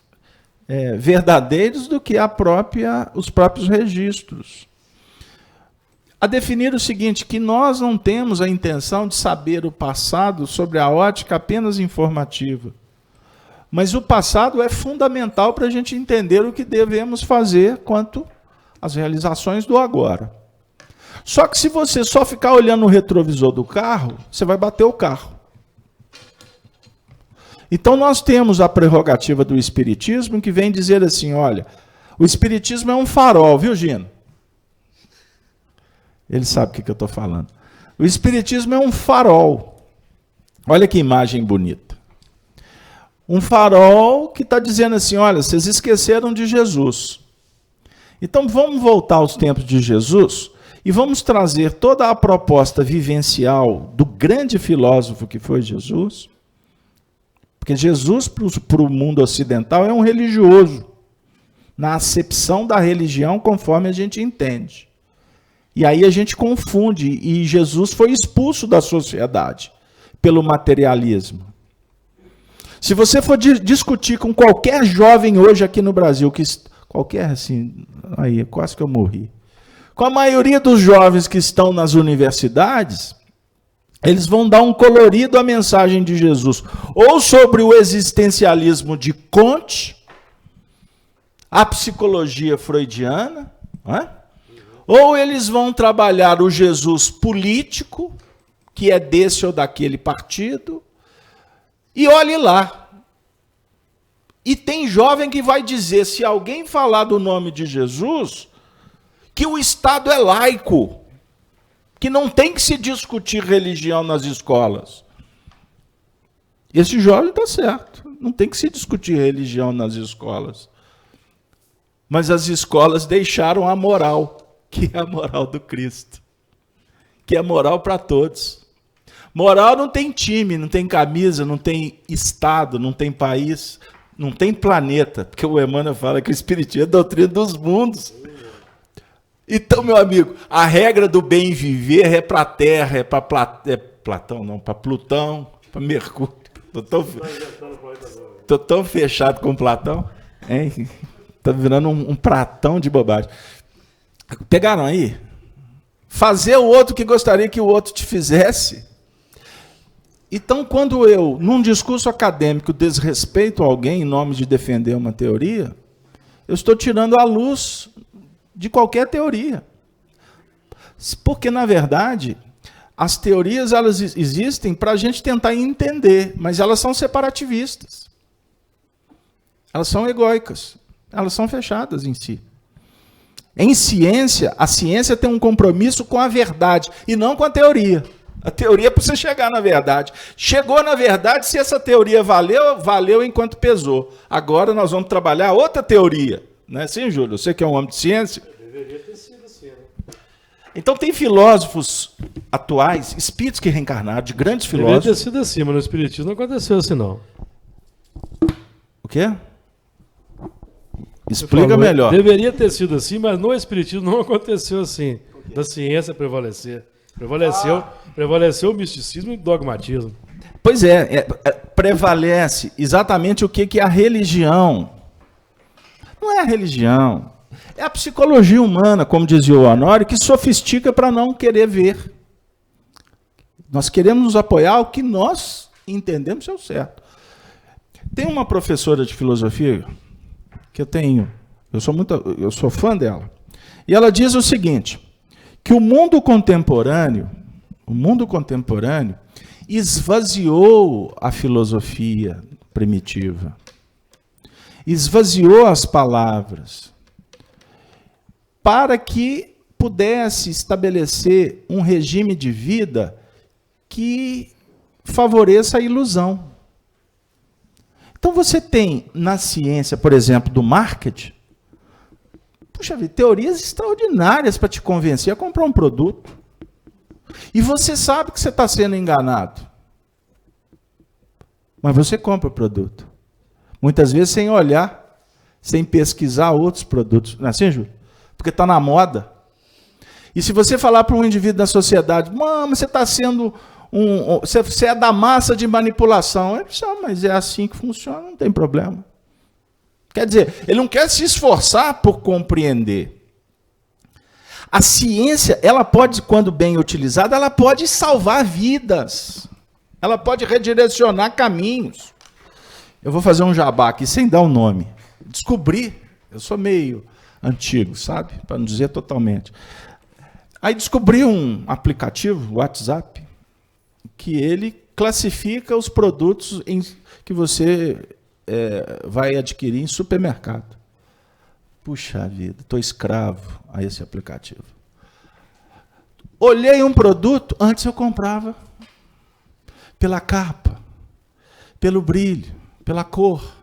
verdadeiros do que os próprios registros. A definir o seguinte, que nós não temos a intenção de saber o passado sobre a ótica apenas informativa. Mas o passado é fundamental para a gente entender o que devemos fazer quanto às realizações do agora. Só que se você só ficar olhando no retrovisor do carro, você vai bater o carro. Então nós temos a prerrogativa do Espiritismo que vem dizer assim, olha, o Espiritismo é um farol, viu, Gino? Ele sabe o que eu estou falando. O Espiritismo é um farol. Olha que imagem bonita. Um farol que está dizendo assim, olha, vocês esqueceram de Jesus. Então vamos voltar aos tempos de Jesus e vamos trazer toda a proposta vivencial do grande filósofo que foi Jesus. Porque Jesus, para o mundo ocidental, é um religioso, na acepção da religião conforme a gente entende. E aí a gente confunde, e Jesus foi expulso da sociedade pelo materialismo. Se você for discutir com qualquer jovem hoje aqui no Brasil, qualquer assim, aí quase que eu morri, com a maioria dos jovens que estão nas universidades, eles vão dar um colorido à mensagem de Jesus, ou sobre o existencialismo de Kant, a psicologia freudiana, não é? Ou eles vão trabalhar o Jesus político, que é desse ou daquele partido, e olhe lá. E tem jovem que vai dizer, se alguém falar do nome de Jesus, que o Estado é laico, que não tem que se discutir religião nas escolas. Esse jovem está certo, não tem que se discutir religião nas escolas. Mas as escolas deixaram a moral, que é a moral do Cristo, que é moral para todos. Moral não tem time, não tem camisa, não tem estado, não tem país, não tem planeta, porque o Emmanuel fala que o Espiritismo é a doutrina dos mundos. Então, meu amigo, a regra do bem viver é para a Terra, é para Platão, não, para Plutão, para Mercúrio. Tô tão fechado com Platão, hein? Tá virando um pratão de bobagem. Pegaram aí? Fazer o outro que gostaria que o outro te fizesse. Então, quando eu, num discurso acadêmico, desrespeito alguém em nome de defender uma teoria, eu estou tirando a luz de qualquer teoria. Porque, na verdade, as teorias elas existem para a gente tentar entender, mas elas são separativistas. Elas são egóicas. Elas são fechadas em si. Em ciência, a ciência tem um compromisso com a verdade e não com a teoria. A teoria é para você chegar na verdade. Chegou na verdade, se essa teoria valeu, valeu enquanto pesou. Agora nós vamos trabalhar outra teoria. Não é assim, Júlio? Você que é um homem de ciência. Deveria ter sido assim, né? Então tem filósofos atuais, espíritos que reencarnaram, de grandes filósofos. Deveria ter sido assim, mas no Espiritismo não aconteceu assim, não. O quê? Explica melhor. Deveria ter sido assim, mas no Espiritismo não aconteceu assim. Da ciência prevalecer. Prevaleceu o misticismo e o dogmatismo. Pois é, prevalece exatamente o que é a religião. Não é a religião. É a psicologia humana, como dizia o Honório, que sofistica para não querer ver. Nós queremos nos apoiar ao que nós entendemos ser o certo. Tem uma professora de filosofia que eu sou fã dela. E ela diz o seguinte, que o mundo contemporâneo esvaziou a filosofia primitiva, esvaziou as palavras, para que pudesse estabelecer um regime de vida que favoreça a ilusão. Então você tem na ciência, por exemplo, do marketing, puxa vida, teorias extraordinárias para te convencer a comprar um produto. E você sabe que você está sendo enganado. Mas você compra o produto. Muitas vezes sem olhar, sem pesquisar outros produtos. Não é assim, Júlio? Porque está na moda. E se você falar para um indivíduo da sociedade, mas você está sendo você é da massa de manipulação. Ele diz, mas é assim que funciona, não tem problema. Quer dizer, ele não quer se esforçar por compreender. A ciência, ela pode, quando bem utilizada, ela pode salvar vidas. Ela pode redirecionar caminhos. Eu vou fazer um jabá aqui, sem dar o nome. Descobri, eu sou meio antigo, sabe? Para não dizer totalmente. Aí descobri um aplicativo, WhatsApp, que ele classifica os produtos que você vai adquirir em supermercado. Puxa vida, estou escravo a esse aplicativo. Olhei um produto, antes eu comprava pela capa, pelo brilho, pela cor,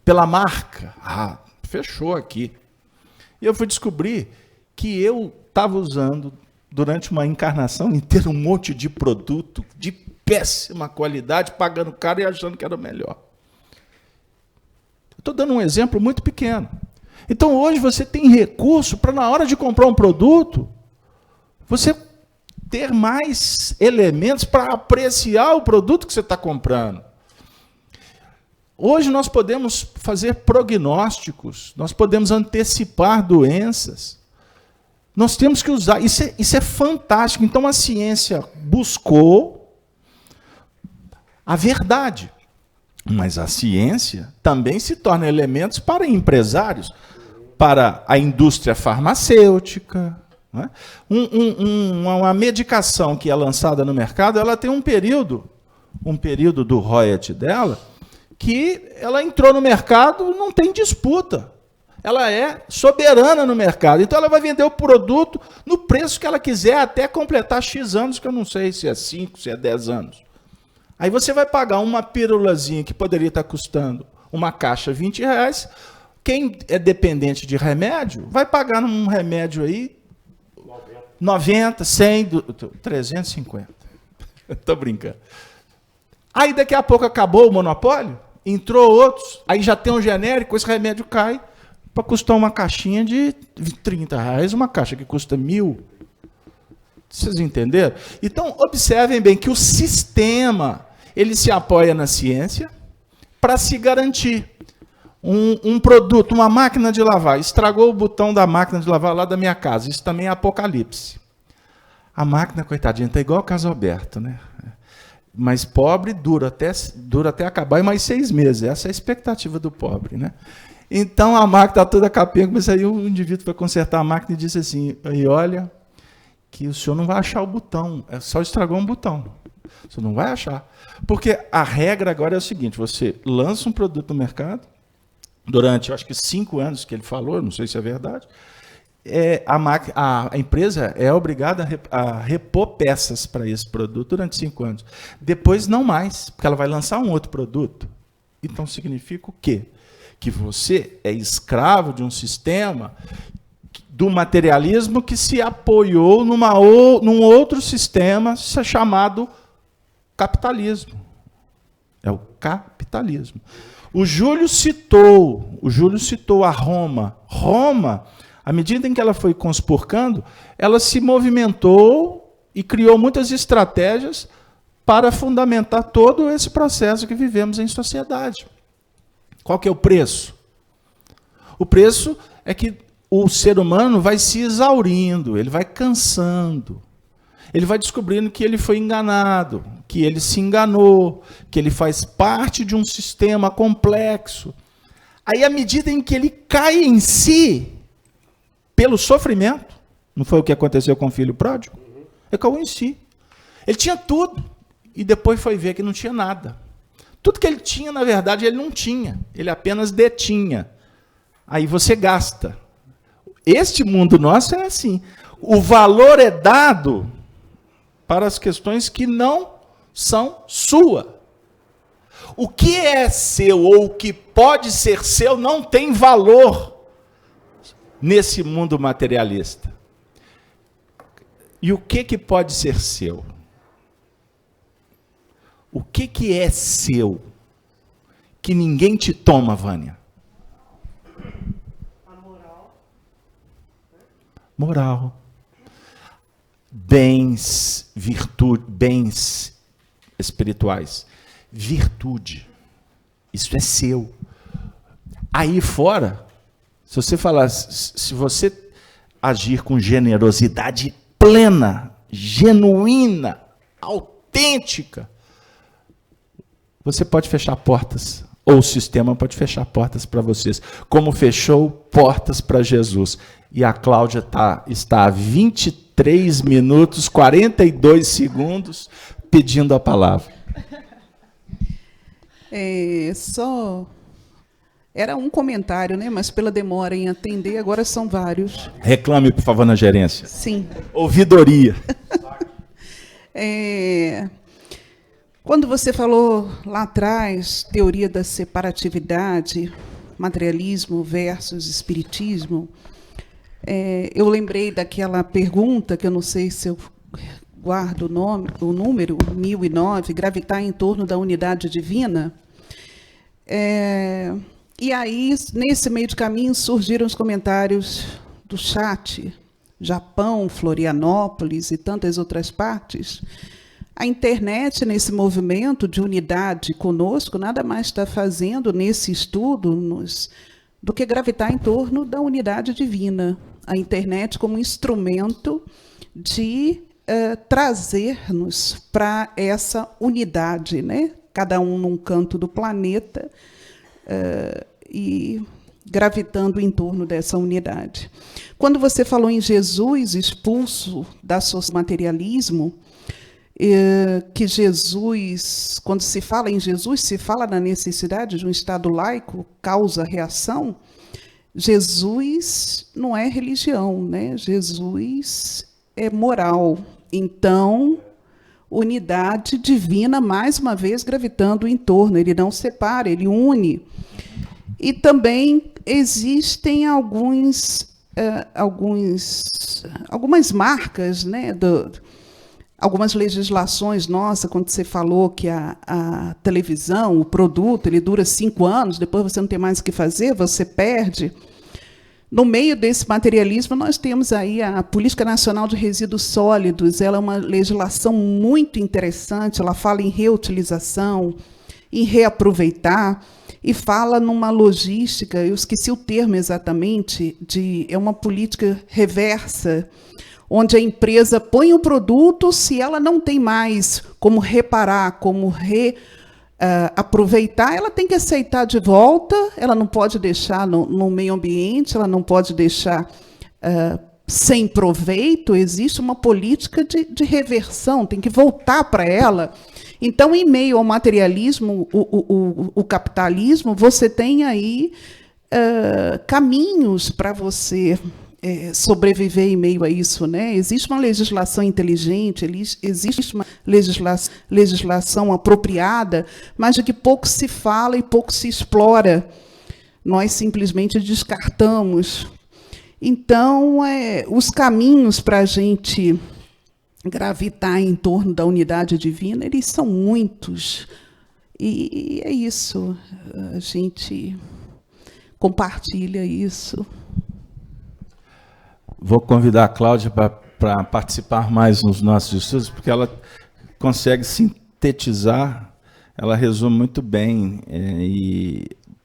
pela marca. Fechou aqui. E eu fui descobrir que eu estava usando, durante uma encarnação inteira, um monte de produto de péssima qualidade, pagando caro e achando que era o melhor. Estou dando um exemplo muito pequeno. Então, hoje você tem recurso para, na hora de comprar um produto, você ter mais elementos para apreciar o produto que você está comprando. Hoje nós podemos fazer prognósticos, nós podemos antecipar doenças. Nós temos que usar, isso é fantástico. Então, a ciência buscou a verdade. Mas a ciência também se torna elementos para empresários, para a indústria farmacêutica. Né? Uma medicação que é lançada no mercado, ela tem um período do royalty dela, que ela entrou no mercado, não tem disputa. Ela é soberana no mercado. Então, ela vai vender o produto no preço que ela quiser, até completar X anos, que eu não sei se é 5, se é 10 anos. Aí você vai pagar uma pílulazinha que poderia estar custando uma caixa R$20. Quem é dependente de remédio, vai pagar num remédio aí 90, 100, 350. Estou brincando. Aí daqui a pouco acabou o monopólio, entrou outros, aí já tem um genérico, esse remédio cai para custar uma caixinha de R$30, uma caixa que custa 1.000. Vocês entenderam? Então, observem bem que o sistema, ele se apoia na ciência, para se garantir. Um produto, uma máquina de lavar, estragou o botão da máquina de lavar lá da minha casa. Isso também é apocalipse. A máquina, coitadinha, está igual o caso Alberto, né? Mas pobre dura até acabar, e mais 6 meses. Essa é a expectativa do pobre, né? Então a máquina está toda capenga, mas aí o indivíduo foi consertar a máquina e disse assim: e olha, que o senhor não vai achar o botão, só estragou um botão. O senhor não vai achar. Porque a regra agora é o seguinte: você lança um produto no mercado, durante, eu acho que 5 anos que ele falou, não sei se é verdade, a empresa é obrigada a repor peças para esse produto durante 5 anos. Depois, não mais, porque ela vai lançar um outro produto. Então, significa o quê? Que você é escravo de um sistema do materialismo que se apoiou num outro sistema chamado capitalismo. É o capitalismo. O Júlio citou a Roma. Roma, à medida em que ela foi conspurcando, ela se movimentou e criou muitas estratégias para fundamentar todo esse processo que vivemos em sociedade. Qual que é o preço? O preço é que o ser humano vai se exaurindo, ele vai cansando, ele vai descobrindo que ele foi enganado, que ele se enganou, que ele faz parte de um sistema complexo. Aí, à medida em que ele cai em si, pelo sofrimento, não foi o que aconteceu com o filho pródigo? Ele caiu em si. Ele tinha tudo, e depois foi ver que não tinha nada. Tudo que ele tinha, na verdade, ele não tinha, ele apenas detinha. Aí você gasta. Este mundo nosso é assim. O valor é dado para as questões que não são sua. O que é seu ou o que pode ser seu não tem valor nesse mundo materialista. E o que pode ser seu? O que é seu que ninguém te toma, Vânia? Moral, bens, virtude, bens espirituais, virtude, isso é seu. Aí fora, se você falar, se você agir com generosidade plena, genuína, autêntica, você pode fechar portas, ou o sistema pode fechar portas para vocês, como fechou portas para Jesus. E a Cláudia está há 23 minutos, 42 segundos, pedindo a palavra. Era um comentário, né? Mas pela demora em atender, agora são vários. Reclame, por favor, na gerência. Sim. Ouvidoria. Quando você falou lá atrás, teoria da separatividade, materialismo versus espiritismo, eu lembrei daquela pergunta, que eu não sei se eu guardo o número, 1009, gravitar em torno da unidade divina. E aí, nesse meio de caminho, surgiram os comentários do chat, Japão, Florianópolis e tantas outras partes. A internet, nesse movimento de unidade conosco, nada mais está fazendo nesse estudo do que gravitar em torno da unidade divina. A internet como instrumento de trazer-nos para essa unidade, né? Cada um num canto do planeta e gravitando em torno dessa unidade. Quando você falou em Jesus expulso do materialismo, que Jesus, quando se fala em Jesus, se fala na necessidade de um Estado laico, causa-reação. Jesus não é religião, né? Jesus é moral. Então, unidade divina, mais uma vez, gravitando em torno. Ele não separa, ele une. E também existem algumas marcas, né, algumas legislações nossas, quando você falou que a televisão, o produto, ele dura 5 anos, depois você não tem mais o que fazer, você perde. No meio desse materialismo, nós temos aí a Política Nacional de Resíduos Sólidos. Ela é uma legislação muito interessante, ela fala em reutilização, em reaproveitar, e fala numa logística, eu esqueci o termo exatamente, é uma política reversa, onde a empresa põe o produto, se ela não tem mais como reparar, como aproveitar, ela tem que aceitar de volta, ela não pode deixar no meio ambiente, ela não pode deixar sem proveito, existe uma política de reversão, tem que voltar para ela. Então, em meio ao materialismo, o capitalismo, você tem aí caminhos para você sobreviver em meio a isso, né? Existe uma legislação inteligente, existe uma legislação apropriada, mas de que pouco se fala e pouco se explora. Nós simplesmente descartamos. Então, os caminhos para a gente gravitar em torno da unidade divina, eles são muitos. E é isso, a gente compartilha isso. Vou convidar a Cláudia para participar mais nos nossos estudos, porque ela consegue sintetizar, ela resume muito bem,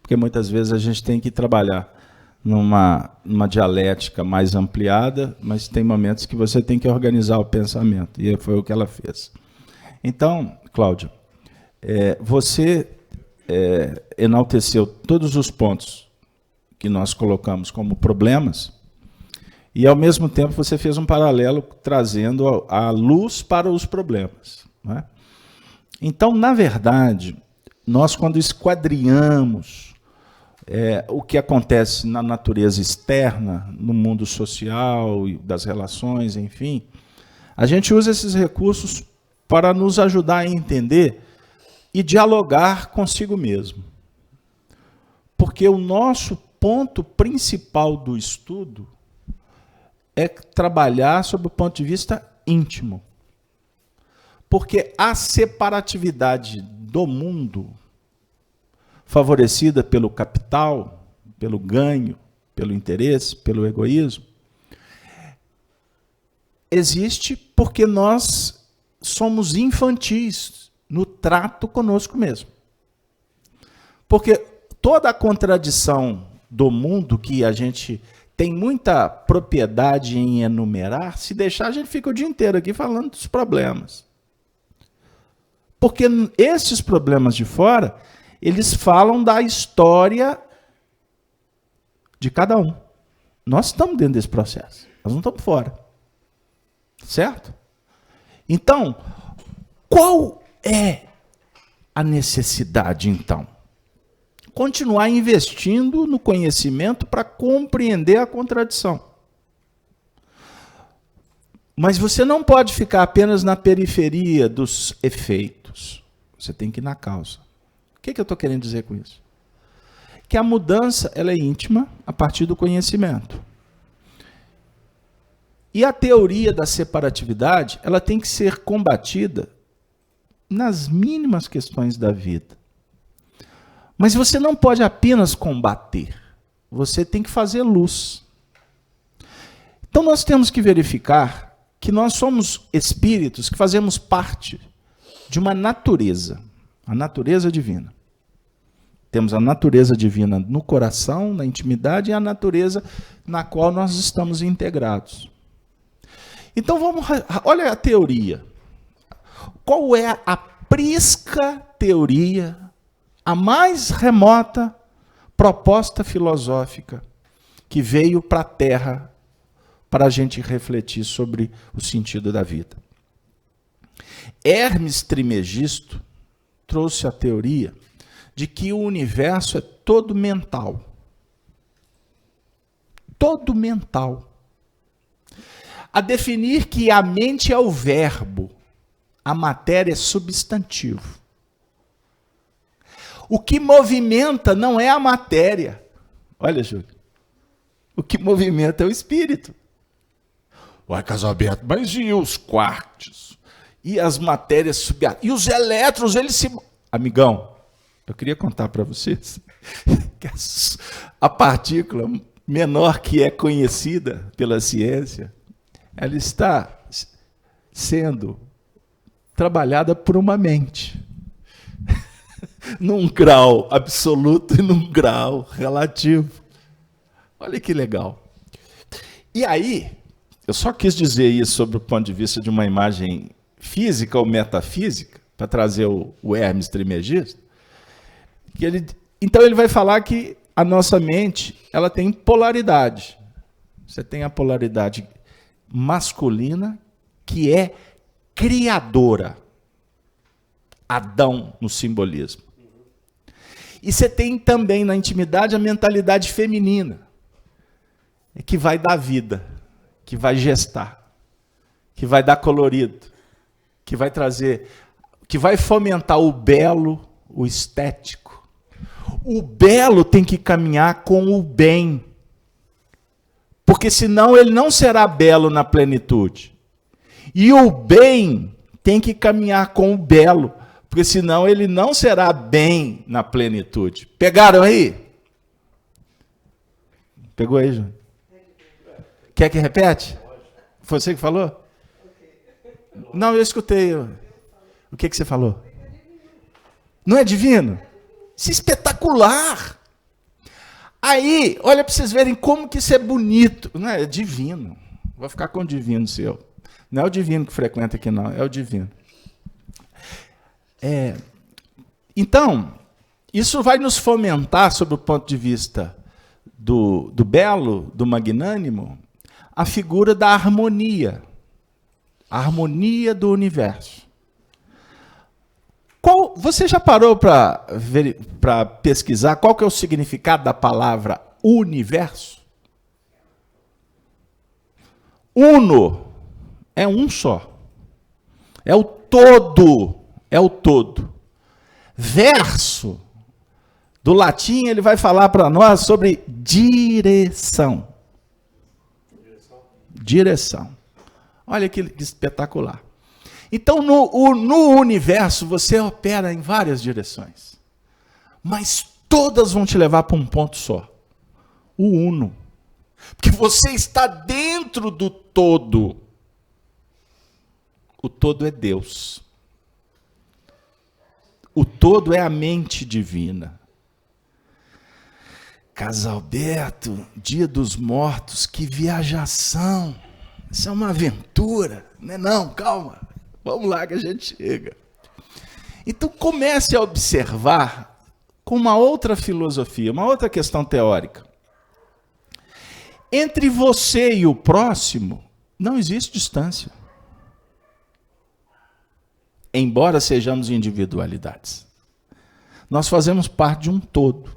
porque muitas vezes a gente tem que trabalhar numa dialética mais ampliada, mas tem momentos que você tem que organizar o pensamento, e foi o que ela fez. Então, Cláudia, você enalteceu todos os pontos que nós colocamos como problemas, e, ao mesmo tempo, você fez um paralelo trazendo a luz para os problemas, não é? Então, na verdade, nós, quando esquadrinhamos o que acontece na natureza externa, no mundo social, das relações, enfim, a gente usa esses recursos para nos ajudar a entender e dialogar consigo mesmo. Porque o nosso ponto principal do estudo é trabalhar sob o ponto de vista íntimo. Porque a separatividade do mundo, favorecida pelo capital, pelo ganho, pelo interesse, pelo egoísmo, existe porque nós somos infantis no trato conosco mesmo. Porque toda a contradição do mundo que a gente tem muita propriedade em enumerar, se deixar, a gente fica o dia inteiro aqui falando dos problemas. Porque esses problemas de fora, eles falam da história de cada um. Nós estamos dentro desse processo, nós não estamos fora. Certo? Então, qual é a necessidade, então? Continuar investindo no conhecimento para compreender a contradição. Mas você não pode ficar apenas na periferia dos efeitos. Você tem que ir na causa. O que eu estou querendo dizer com isso? Que a mudança ela é íntima a partir do conhecimento. E a teoria da separatividade ela tem que ser combatida nas mínimas questões da vida. Mas você não pode apenas combater, você tem que fazer luz. Então nós temos que verificar que nós somos espíritos que fazemos parte de uma natureza, a natureza divina. Temos a natureza divina no coração, na intimidade, e a natureza na qual nós estamos integrados. Então olha a teoria. Qual é a prisca teoria, a mais remota proposta filosófica que veio para a Terra para a gente refletir sobre o sentido da vida? Hermes Trismegisto trouxe a teoria de que o universo é todo mental. Todo mental. A definir que a mente é o verbo, a matéria é substantivo. O que movimenta não é a matéria. Olha, Júlio. O que movimenta é o espírito. Uai, Casalberto, mas e os quarks? E as matérias subatômicas? E os elétrons, eles se... Amigão, eu queria contar para vocês que a partícula menor que é conhecida pela ciência, ela está sendo trabalhada por uma mente. num grau absoluto e num grau relativo. Olha que legal. E aí, eu só quis dizer isso sobre o ponto de vista de uma imagem física ou metafísica, para trazer o Hermes Trismegisto, então ele vai falar que a nossa mente ela tem polaridade. Você tem a polaridade masculina, que é criadora. Adão no simbolismo. E você tem também na intimidade a mentalidade feminina, que vai dar vida, que vai gestar, que vai dar colorido, que vai trazer, que vai fomentar o belo, o estético. O belo tem que caminhar com o bem, porque senão ele não será belo na plenitude. E o bem tem que caminhar com o belo, porque senão ele não será bem na plenitude. Pegaram aí? Pegou aí, Júnior? Quer que repete? Foi você que falou? Não, eu escutei. O que você falou? Não é divino? Isso é espetacular. Aí, olha para vocês verem como que isso é bonito. Não é divino. Vou ficar com o divino seu. Não é o divino que frequenta aqui, não. É o divino. Então, isso vai nos fomentar, sob o ponto de vista do belo, do magnânimo, a figura da harmonia. A harmonia do universo. Você já parou para pesquisar qual que é o significado da palavra universo? Uno é um só. É o todo. É o todo. Verso, do latim, ele vai falar para nós sobre direção. Direção. Olha que espetacular. Então, no universo, você opera em várias direções. Mas todas vão te levar para um ponto só. O uno. Porque você está dentro do todo. O todo é Deus. O todo é a mente divina. Casalberto, Dia dos Mortos, que viajação. Isso é uma aventura. Não é não, calma. Vamos lá que a gente chega. Então comece a observar com uma outra filosofia, uma outra questão teórica. Entre você e o próximo, não existe distância. Embora sejamos individualidades. Nós fazemos parte de um todo.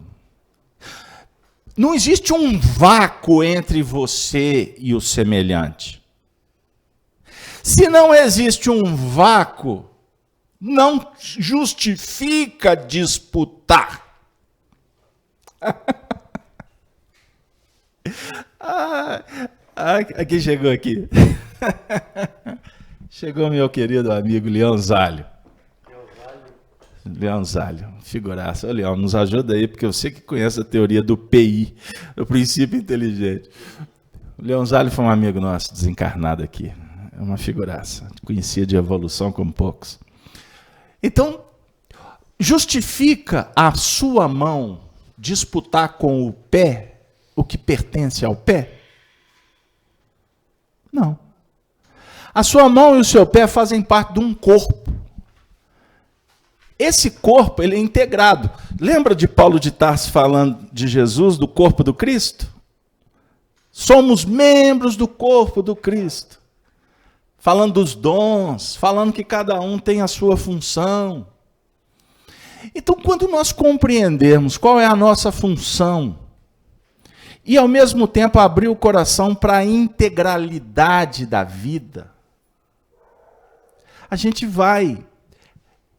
Não existe um vácuo entre você e o semelhante. Se não existe um vácuo, não justifica disputar. Aqui chegou aqui. Chegou meu querido amigo Leão Zálio. Leão Zálio, figuraça. Ô, Leão, nos ajuda aí, porque eu sei que conhece a teoria do PI, do princípio inteligente. O Leão Zálio foi um amigo nosso, desencarnado aqui. É uma figuraça. Conhecia de evolução como poucos. Então, justifica a sua mão disputar com o pé o que pertence ao pé? Não. A sua mão e o seu pé fazem parte de um corpo. Esse corpo, ele é integrado. Lembra de Paulo de Tarso falando de Jesus, do corpo do Cristo? Somos membros do corpo do Cristo. Falando dos dons, falando que cada um tem a sua função. Então, quando nós compreendermos qual é a nossa função, e ao mesmo tempo abrir o coração para a integralidade da vida, a gente vai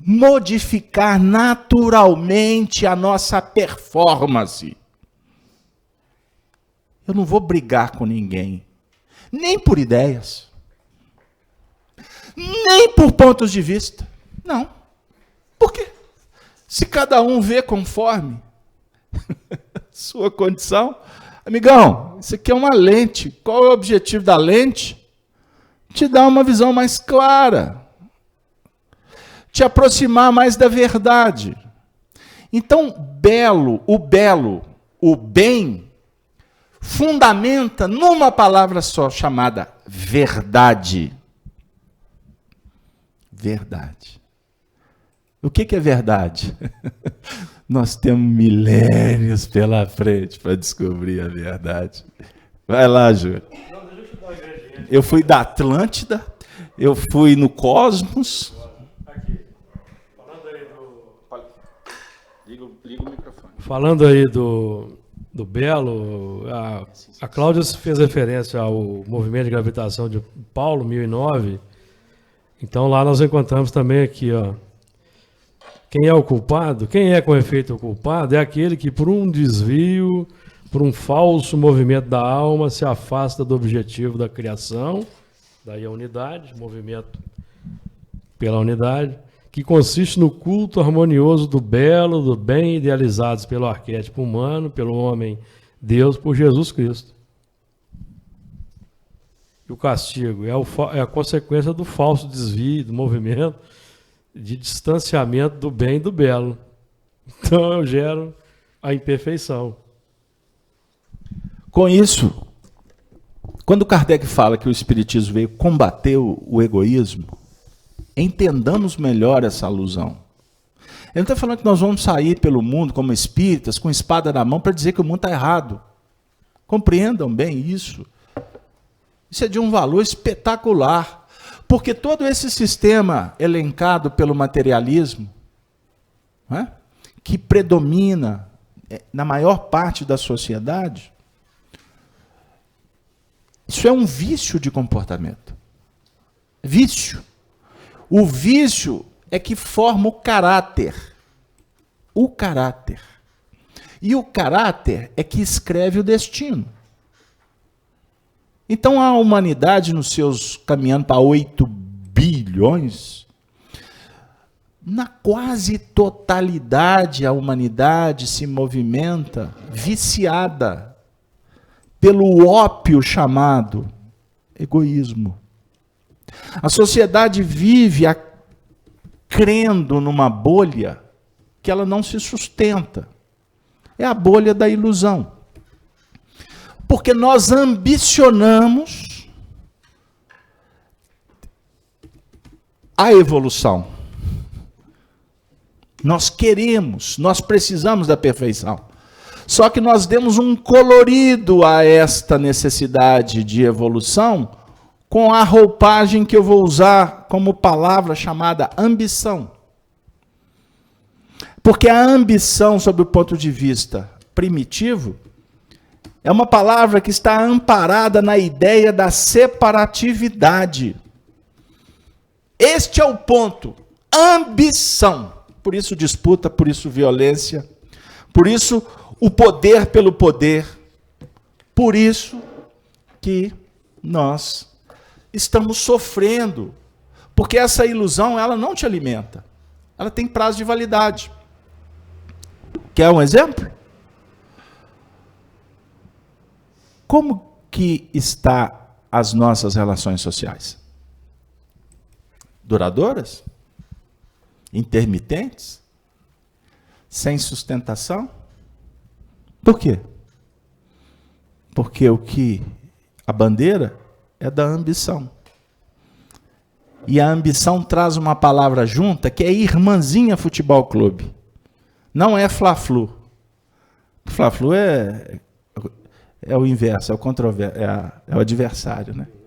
modificar naturalmente a nossa performance. Eu não vou brigar com ninguém, nem por ideias, nem por pontos de vista. Não. Por quê? Se cada um vê conforme sua condição. Amigão, isso aqui é uma lente. Qual é o objetivo da lente? Te dar uma visão mais clara. Te aproximar mais da verdade. Então, o bem, fundamenta numa palavra só, chamada verdade. Verdade. O que é verdade? Nós temos milênios pela frente para descobrir a verdade. Vai lá, Júlio. Eu fui da Atlântida, eu fui no Cosmos. Aqui. Falando aí Liga o microfone. Falando aí do Belo, a Cláudia fez referência ao movimento de gravitação de Paulo, 1009. Então lá nós encontramos também aqui, ó. Quem é o culpado? Quem é com efeito o culpado? É aquele que por um desvio, por um falso movimento da alma, se afasta do objetivo da criação, daí a unidade, movimento pela unidade, que consiste no culto harmonioso do belo, do bem, idealizados pelo arquétipo humano, pelo homem Deus, por Jesus Cristo. E o castigo é a consequência do falso desvio, do movimento, de distanciamento do bem e do belo. Então eu gero a imperfeição. Com isso, quando Kardec fala que o Espiritismo veio combater o egoísmo, entendamos melhor essa alusão. Ele não está falando que nós vamos sair pelo mundo como espíritas, com espada na mão, para dizer que o mundo está errado. Compreendam bem isso. Isso é de um valor espetacular. Porque todo esse sistema elencado pelo materialismo, né, que predomina na maior parte da sociedade, isso é um vício de comportamento. Vício. O vício é que forma o caráter. O caráter. E o caráter é que escreve o destino. Então a humanidade, nos seus caminhando para 8 bilhões, na quase totalidade a humanidade se movimenta viciada pelo ópio chamado egoísmo. A sociedade vive crendo numa bolha que ela não se sustenta. É a bolha da ilusão. Porque nós ambicionamos a evolução. Nós queremos, nós precisamos da perfeição. Só que nós demos um colorido a esta necessidade de evolução com a roupagem que eu vou usar como palavra chamada ambição. Porque a ambição, sob o ponto de vista primitivo, é uma palavra que está amparada na ideia da separatividade. Este é o ponto. Ambição. Por isso disputa, por isso violência, por isso o poder pelo poder. Por isso que nós estamos sofrendo. Porque essa ilusão, ela não te alimenta. Ela tem prazo de validade. Quer um exemplo? Como que está as nossas relações sociais? Duradouras? Intermitentes? Sem sustentação? Por quê? Porque a bandeira é da ambição. E a ambição traz uma palavra junta que é irmãzinha futebol clube. Não é Fla-Flu. Fla-Flu é o inverso, é o adversário, né? Eu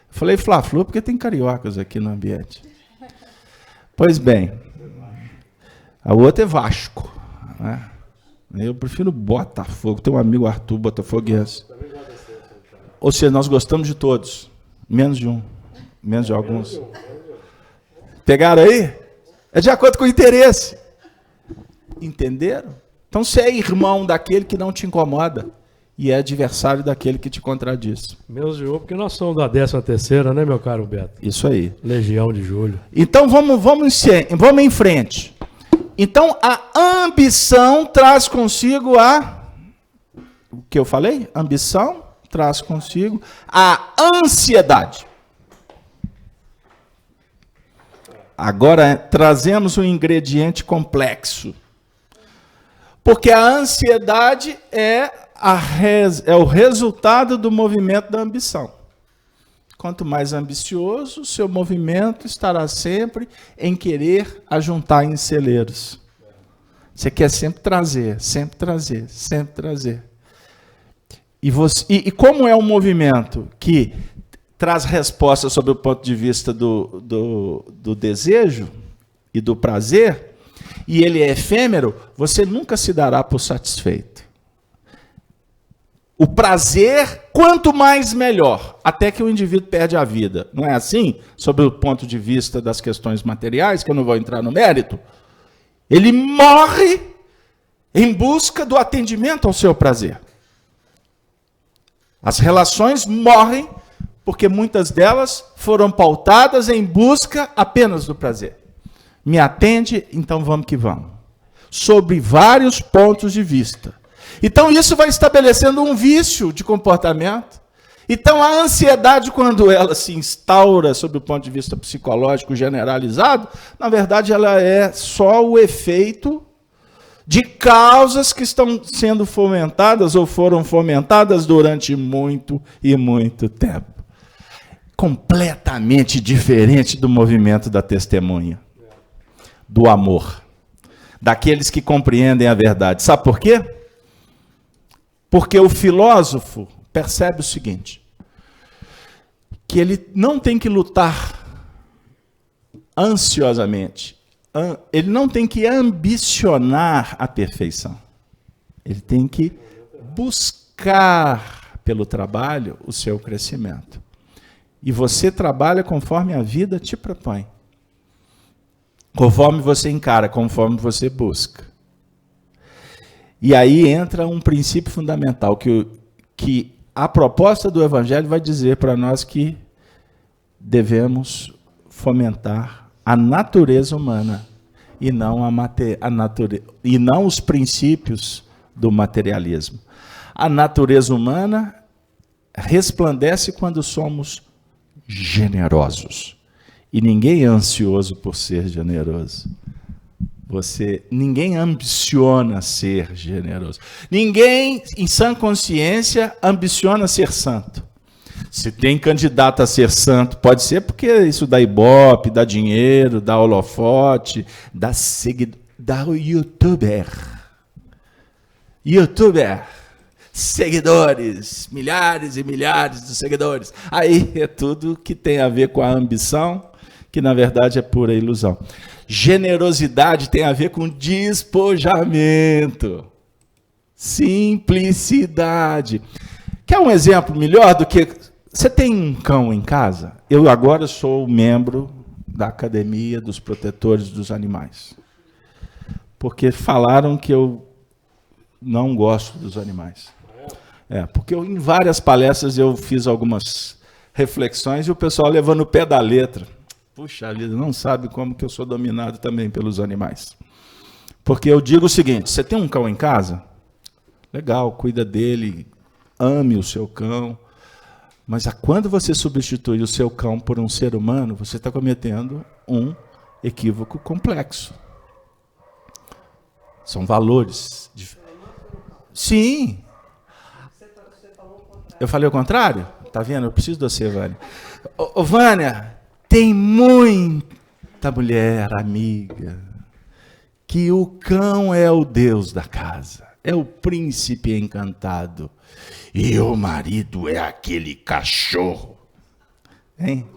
falei Fla-Flu porque tem cariocas aqui no ambiente. Pois bem, a outra é Vasco, né? Eu prefiro Botafogo. Tem um amigo Arthur, botafoguense. Ou seja, nós gostamos de todos, menos de um, menos de alguns. Pegaram aí? É de acordo com o interesse. Entenderam? Então você é irmão daquele que não te incomoda e é adversário daquele que te contradiz. Meus de ouro, porque nós somos da 13ª, né, meu caro Beto? Isso aí. Legião de Julho. Então vamos em frente. Então a ambição traz consigo o que eu falei? Ambição traz consigo a ansiedade. Agora trazemos um ingrediente complexo. Porque a ansiedade é o resultado do movimento da ambição. Quanto mais ambicioso, o seu movimento estará sempre em querer ajuntar em celeiros. Você quer sempre trazer, sempre trazer, sempre trazer. E como é um movimento que traz resposta sob o ponto de vista do desejo e do prazer, e ele é efêmero, você nunca se dará por satisfeito. O prazer, quanto mais melhor, até que o indivíduo perde a vida. Não é assim? Sob o ponto de vista das questões materiais, que eu não vou entrar no mérito, ele morre em busca do atendimento ao seu prazer. As relações morrem porque muitas delas foram pautadas em busca apenas do prazer. Me atende, então vamos que vamos. Sobre vários pontos de vista. Então isso vai estabelecendo um vício de comportamento. Então a ansiedade, quando ela se instaura sob o ponto de vista psicológico generalizado, na verdade ela é só o efeito de causas que estão sendo fomentadas ou foram fomentadas durante muito e muito tempo. Completamente diferente do movimento da testemunha, do amor, daqueles que compreendem a verdade. Sabe por quê? Porque o filósofo percebe o seguinte, que ele não tem que lutar ansiosamente, ele não tem que ambicionar a perfeição, ele tem que buscar pelo trabalho o seu crescimento. E você trabalha conforme a vida te propõe, conforme você encara, conforme você busca. E aí entra um princípio fundamental, que a proposta do Evangelho vai dizer para nós que devemos fomentar a natureza humana e não, e não os princípios do materialismo. A natureza humana resplandece quando somos generosos. E ninguém é ansioso por ser generoso. Ninguém ambiciona ser generoso. Ninguém, em sã consciência, ambiciona ser santo. Se tem candidato a ser santo, pode ser porque isso dá ibope, dá dinheiro, dá holofote, dá youtuber. Seguidores, milhares e milhares de seguidores. Aí é tudo que tem a ver com a ambição, que na verdade é pura ilusão. Generosidade tem a ver com despojamento, simplicidade. Quer um exemplo melhor do que... Você tem um cão em casa? Eu agora sou membro da Academia dos Protetores dos Animais, porque falaram que eu não gosto dos animais. Porque em várias palestras eu fiz algumas reflexões e o pessoal levando o pé da letra. Puxa vida, não sabe como que eu sou dominado também pelos animais. Porque eu digo o seguinte, você tem um cão em casa? Legal, cuida dele, ame o seu cão. Mas quando você substitui o seu cão por um ser humano, você está cometendo um equívoco complexo. São valores. Sim. Eu falei o contrário? Tá vendo? Eu preciso de você, Vânia. Ô, Vânia, tem muita mulher amiga que o cão é o Deus da casa, é o príncipe encantado, e o marido é aquele cachorro. Hein?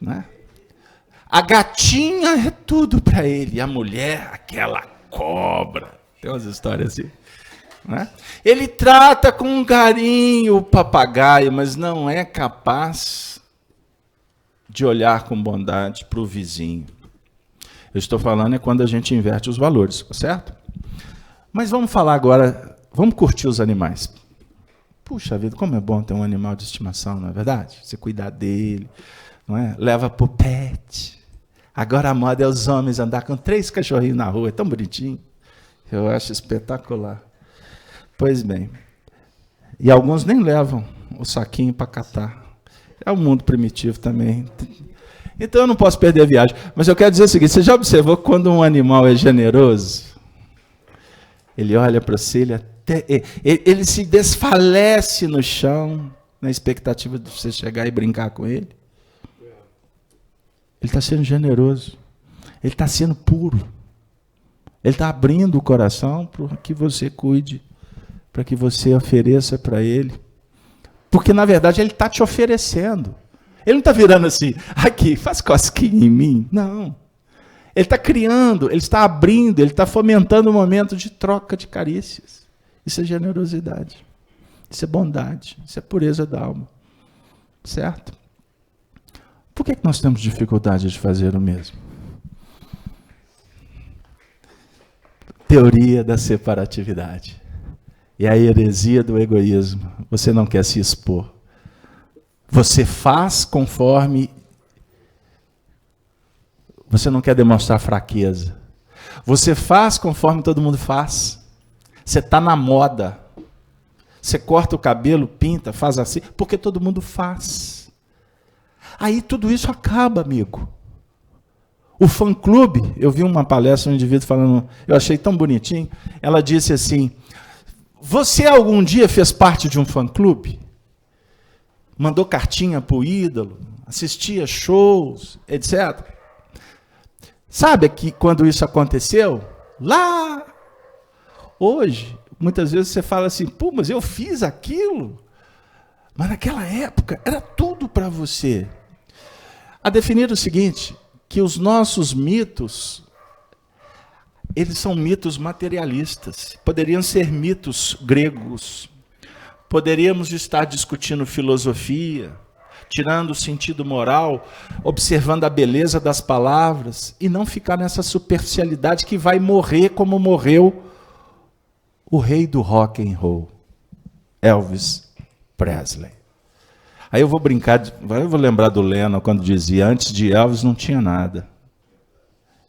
Não é? A gatinha é tudo para ele, a mulher, aquela cobra. Tem umas histórias assim. Não é? Ele trata com carinho o papagaio, mas não é capaz de olhar com bondade para o vizinho. Eu estou falando quando a gente inverte os valores, certo? Mas vamos falar agora, vamos curtir os animais. Puxa vida, como é bom ter um animal de estimação, não é verdade? Você cuidar dele, não é? Leva para o pet. Agora a moda é os homens andar com 3 cachorrinhos na rua, é tão bonitinho. Eu acho espetacular. Pois bem, e alguns nem levam o saquinho para catar. É o mundo primitivo também. Então eu não posso perder a viagem. Mas eu quero dizer o seguinte, você já observou que quando um animal é generoso, Ele olha para você, ele se desfalece no chão, na expectativa de você chegar e brincar com ele. Ele está sendo generoso. Ele está sendo puro. Ele está abrindo o coração para que você cuide, para que você ofereça para ele. Porque, na verdade, ele está te oferecendo. Ele não está virando assim, aqui, faz cosquinha em mim. Não. Ele está criando, ele está abrindo, ele está fomentando um momento de troca de carícias. Isso é generosidade. Isso é bondade. Isso é pureza da alma. Certo? Por que nós temos dificuldade de fazer o mesmo? Teoria da separatividade. E a heresia do egoísmo. Você não quer se expor. Você faz conforme... Você não quer demonstrar fraqueza. Você faz conforme todo mundo faz. Você está na moda. Você corta o cabelo, pinta, faz assim, porque todo mundo faz. Aí tudo isso acaba, amigo. O fã-clube, eu vi uma palestra, um indivíduo falando, eu achei tão bonitinho, ela disse assim, você algum dia fez parte de um fã-clube? Mandou cartinha para o ídolo, assistia shows, etc. Sabe que quando isso aconteceu? Lá, hoje, muitas vezes você fala assim, pô, mas eu fiz aquilo. Mas naquela época era tudo para você. A definir o seguinte, que os nossos mitos, eles são mitos materialistas. Poderiam ser mitos gregos. Poderíamos estar discutindo filosofia, tirando o sentido moral, observando a beleza das palavras, e não ficar nessa superficialidade que vai morrer como morreu o rei do rock and roll, Elvis Presley. Aí eu vou brincar, eu vou lembrar do Lennon quando dizia, antes de Elvis não tinha nada.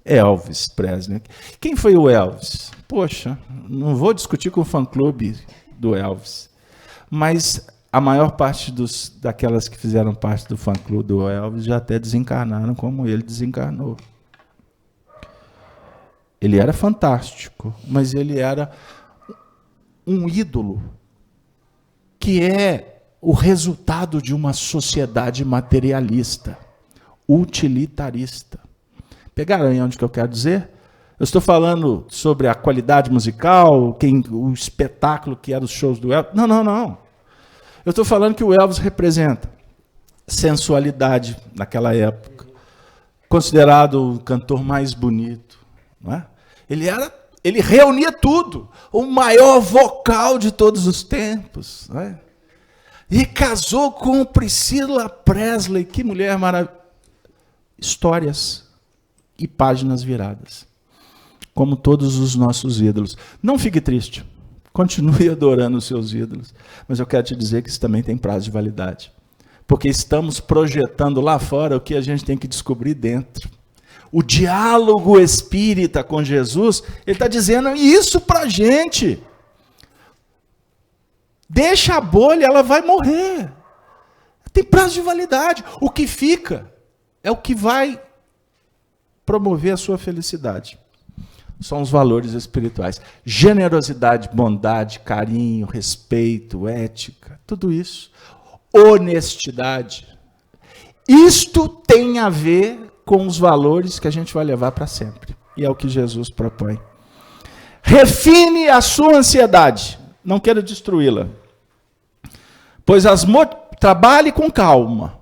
Elvis Presley. Quem foi o Elvis? Poxa, não vou discutir com o fã-clube do Elvis, mas a maior parte daquelas que fizeram parte do fã-clube do Elvis já até desencarnaram como ele desencarnou. Ele era fantástico, mas ele era um ídolo que é o resultado de uma sociedade materialista, utilitarista. Pegaram aí onde que eu quero dizer? Eu estou falando sobre a qualidade musical, o espetáculo que era os shows do Elvis. Não. Eu estou falando que o Elvis representa sensualidade naquela época, considerado o cantor mais bonito. Não é? Ele reunia tudo, o maior vocal de todos os tempos. Não é? E casou com Priscilla Presley, que mulher maravilhosa. Histórias e páginas viradas, como todos os nossos ídolos. Não fique triste, continue adorando os seus ídolos, mas eu quero te dizer que isso também tem prazo de validade, porque estamos projetando lá fora o que a gente tem que descobrir dentro. O diálogo espírita com Jesus, ele está dizendo isso para a gente. Deixa a bolha, ela vai morrer. Tem prazo de validade. O que fica é o que vai promover a sua felicidade. São os valores espirituais. Generosidade, bondade, carinho, respeito, ética, tudo isso. Honestidade. Isto tem a ver com os valores que a gente vai levar para sempre. E é o que Jesus propõe. Refine a sua ansiedade. Não quero destruí-la. Pois trabalhe com calma.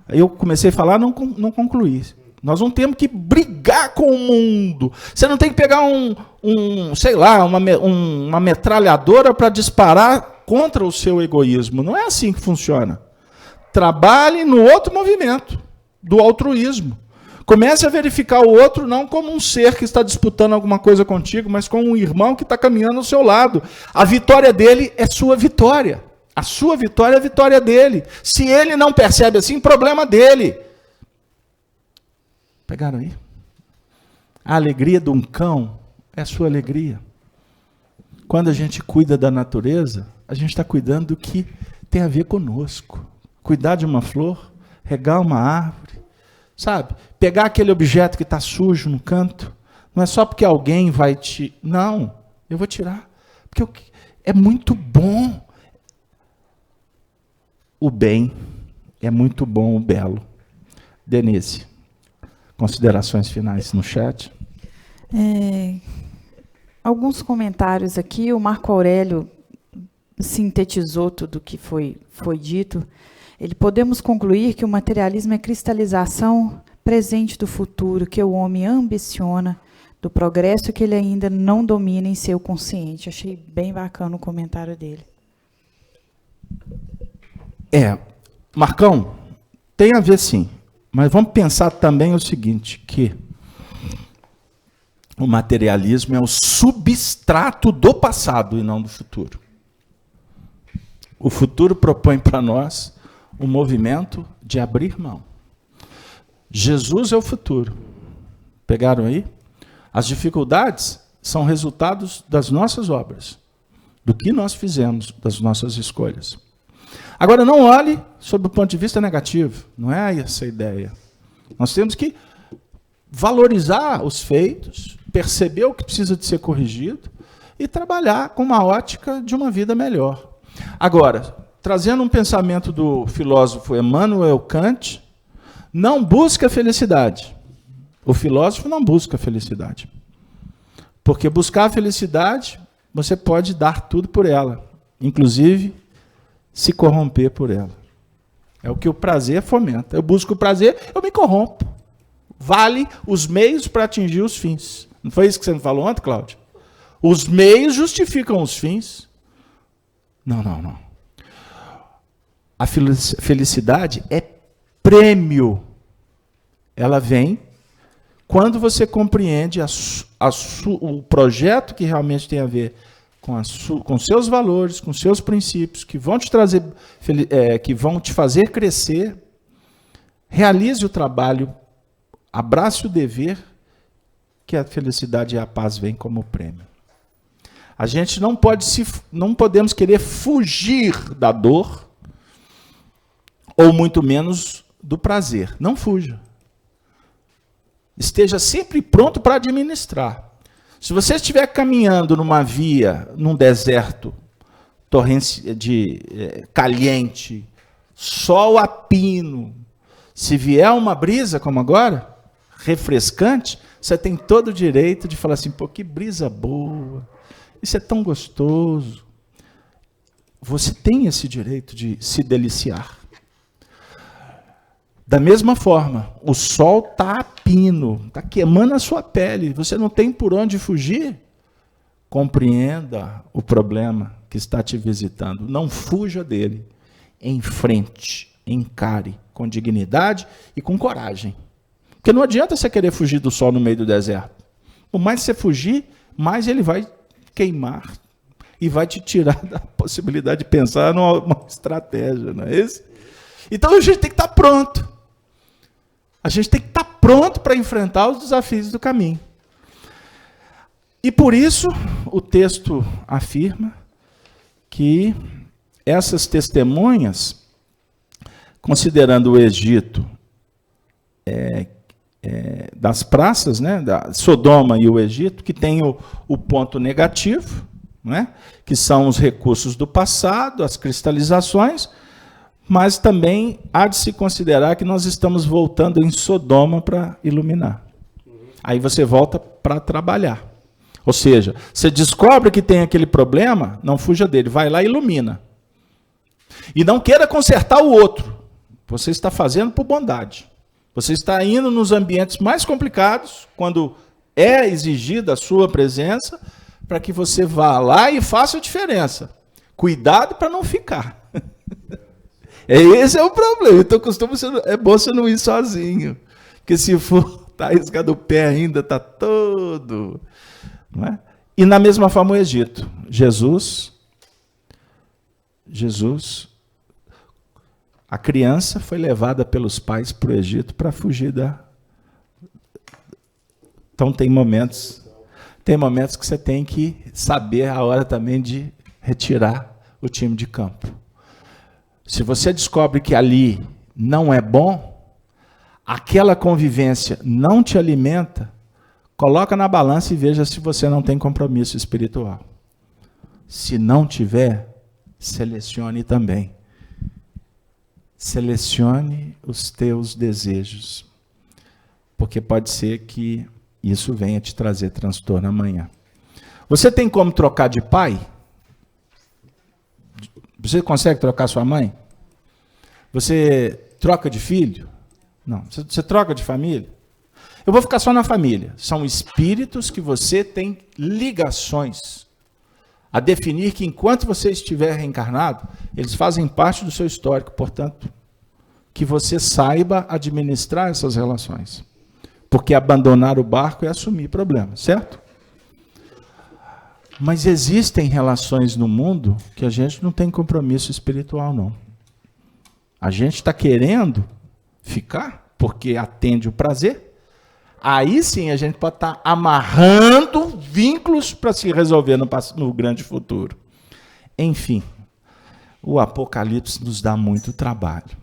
Aí eu comecei a falar, não concluí. Nós não temos que brigar com o mundo. Você não tem que pegar uma metralhadora para disparar contra o seu egoísmo. Não é assim que funciona. Trabalhe no outro movimento, do altruísmo. Comece a verificar o outro não como um ser que está disputando alguma coisa contigo, mas como um irmão que está caminhando ao seu lado. A vitória dele é sua vitória. A sua vitória é a vitória dele. Se ele não percebe assim, problema dele. Pegaram aí? A alegria de um cão é a sua alegria. Quando a gente cuida da natureza, a gente está cuidando do que tem a ver conosco. Cuidar de uma flor, regar uma árvore, sabe? Pegar aquele objeto que está sujo no canto, não é só porque alguém vai te... Não, Eu vou tirar. Porque é muito bom. O bem é muito bom, o belo. Denise, considerações finais no chat? Alguns comentários aqui. O Marco Aurélio sintetizou tudo o que foi dito. Podemos concluir que o materialismo é cristalização presente do futuro, que o homem ambiciona, do progresso que ele ainda não domina em seu consciente. Achei bem bacana o comentário dele. Marcão, tem a ver sim, mas vamos pensar também o seguinte, que o materialismo é o substrato do passado e não do futuro. O futuro propõe para nós o movimento de abrir mão. Jesus é o futuro. Pegaram aí? As dificuldades são resultados das nossas obras, do que nós fizemos, das nossas escolhas. Agora, não olhe sob o ponto de vista negativo, não é essa a ideia. Nós temos que valorizar os feitos, perceber o que precisa de ser corrigido e trabalhar com uma ótica de uma vida melhor. Agora, trazendo um pensamento do filósofo Immanuel Kant, não busca felicidade. O filósofo não busca felicidade. Porque buscar a felicidade, você pode dar tudo por ela, inclusive se corromper por ela. É o que o prazer fomenta. Eu busco o prazer, eu me corrompo. Vale os meios para atingir os fins. Não foi isso que você me falou ontem, Cláudio? Os meios justificam os fins. Não. A felicidade é prêmio. Ela vem quando você compreende o projeto que realmente tem a ver com seus valores, com seus princípios, que vão te trazer, que vão te fazer crescer. Realize o trabalho, abrace o dever, que a felicidade e a paz vêm como prêmio. A gente não podemos querer fugir da dor, ou muito menos do prazer. Não fuja. Esteja sempre pronto para administrar. Se você estiver caminhando numa via, num deserto caliente, sol a pino, se vier uma brisa como agora, refrescante, você tem todo o direito de falar assim, pô, que brisa boa, isso é tão gostoso. Você tem esse direito de se deliciar. Da mesma forma, o sol está a pino, está queimando a sua pele, você não tem por onde fugir. Compreenda o problema que está te visitando, não fuja dele, enfrente, encare com dignidade e com coragem. Porque não adianta você querer fugir do sol no meio do deserto. Por mais que você fugir, mais ele vai queimar e vai te tirar da possibilidade de pensar numa estratégia, não é isso? Então a gente tem que estar pronto. A gente tem que estar pronto para enfrentar os desafios do caminho. E por isso o texto afirma que essas testemunhas, considerando o Egito das praças, né, da Sodoma e o Egito, que tem o ponto negativo, né, que são os recursos do passado, as cristalizações, mas também há de se considerar que nós estamos voltando em Sodoma para iluminar. Aí você volta para trabalhar. Ou seja, você descobre que tem aquele problema, não fuja dele, vai lá e ilumina. E não queira consertar o outro. Você está fazendo por bondade. Você está indo nos ambientes mais complicados, quando é exigida a sua presença, para que você vá lá e faça a diferença. Cuidado para não ficar. Esse é o problema. Então, é bom você não ir sozinho. Porque se for, está arriscado o pé ainda, está todo... Não é? E na mesma forma o Egito. Jesus, a criança foi levada pelos pais para o Egito para fugir da... Então tem momentos que você tem que saber a hora também de retirar o time de campo. Se você descobre que ali não é bom, aquela convivência não te alimenta, Coloca na balança e veja se você não tem compromisso espiritual. Se não tiver, selecione também. Selecione os teus desejos, porque pode ser que isso venha te trazer transtorno amanhã. Você tem como trocar de pai? Você consegue trocar sua mãe? Você troca de filho? Não. Você troca de família? Eu vou ficar só na família. São espíritos que você tem ligações a definir que enquanto você estiver reencarnado, eles fazem parte do seu histórico, portanto, que você saiba administrar essas relações. Porque abandonar o barco é assumir problemas, certo? Mas existem relações no mundo que a gente não tem compromisso espiritual, não. A gente está querendo ficar porque atende o prazer. Aí sim a gente pode estar amarrando vínculos para se resolver no grande futuro. Enfim, o Apocalipse nos dá muito trabalho.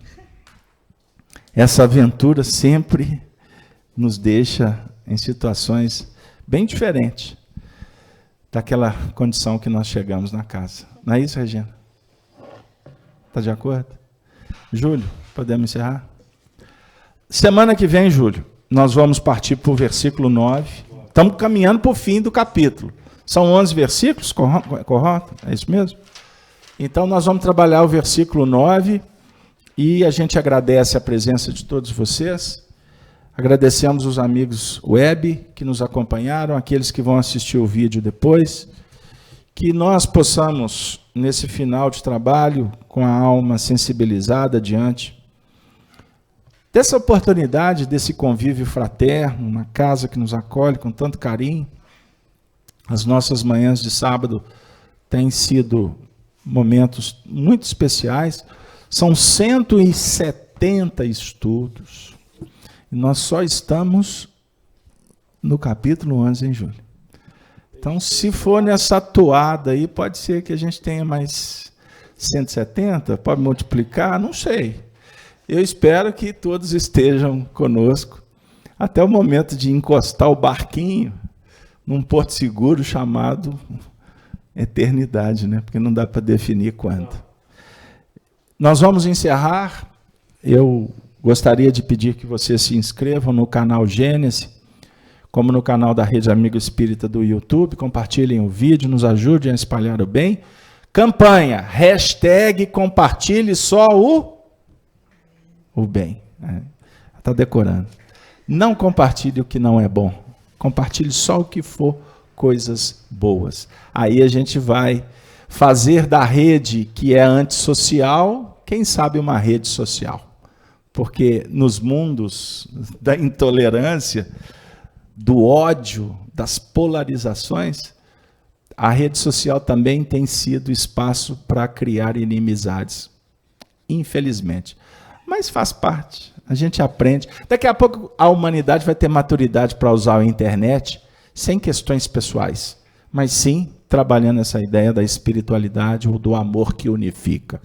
Essa aventura sempre nos deixa em situações bem diferentes daquela condição que nós chegamos na casa. Não é isso, Regina? Está de acordo? Júlio, podemos encerrar? Semana que vem, Júlio, nós vamos partir para o versículo 9. Estamos caminhando para o fim do capítulo. São 11 versículos, correto? É isso mesmo? Então, nós vamos trabalhar o versículo 9 e a gente agradece a presença de todos vocês. Agradecemos os amigos web que nos acompanharam, aqueles que vão assistir o vídeo depois. Que nós possamos, nesse final de trabalho, com a alma sensibilizada diante dessa oportunidade, desse convívio fraterno, na casa que nos acolhe com tanto carinho. As nossas manhãs de sábado têm sido momentos muito especiais. São 170 estudos. E nós só estamos no capítulo 11, hein, Júlio? Então, se for nessa toada aí, pode ser que a gente tenha mais 170, pode multiplicar, não sei. Eu espero que todos estejam conosco até o momento de encostar o barquinho num porto seguro chamado eternidade, né? Porque não dá para definir quando. Nós vamos encerrar. Eu gostaria de pedir que vocês se inscrevam no canal Gênesis, como no canal da Rede Amigo Espírita do YouTube, compartilhem o vídeo, nos ajudem a espalhar o bem. Campanha, #compartilhe só o bem. Está decorando. Não compartilhe o que não é bom. Compartilhe só o que for coisas boas. Aí a gente vai fazer da rede que é antissocial, quem sabe uma rede social. Porque nos mundos da intolerância, do ódio, das polarizações, a rede social também tem sido espaço para criar inimizades. Infelizmente. Mas faz parte, a gente aprende. Daqui a pouco a humanidade vai ter maturidade para usar a internet sem questões pessoais, mas sim trabalhando essa ideia da espiritualidade ou do amor que unifica.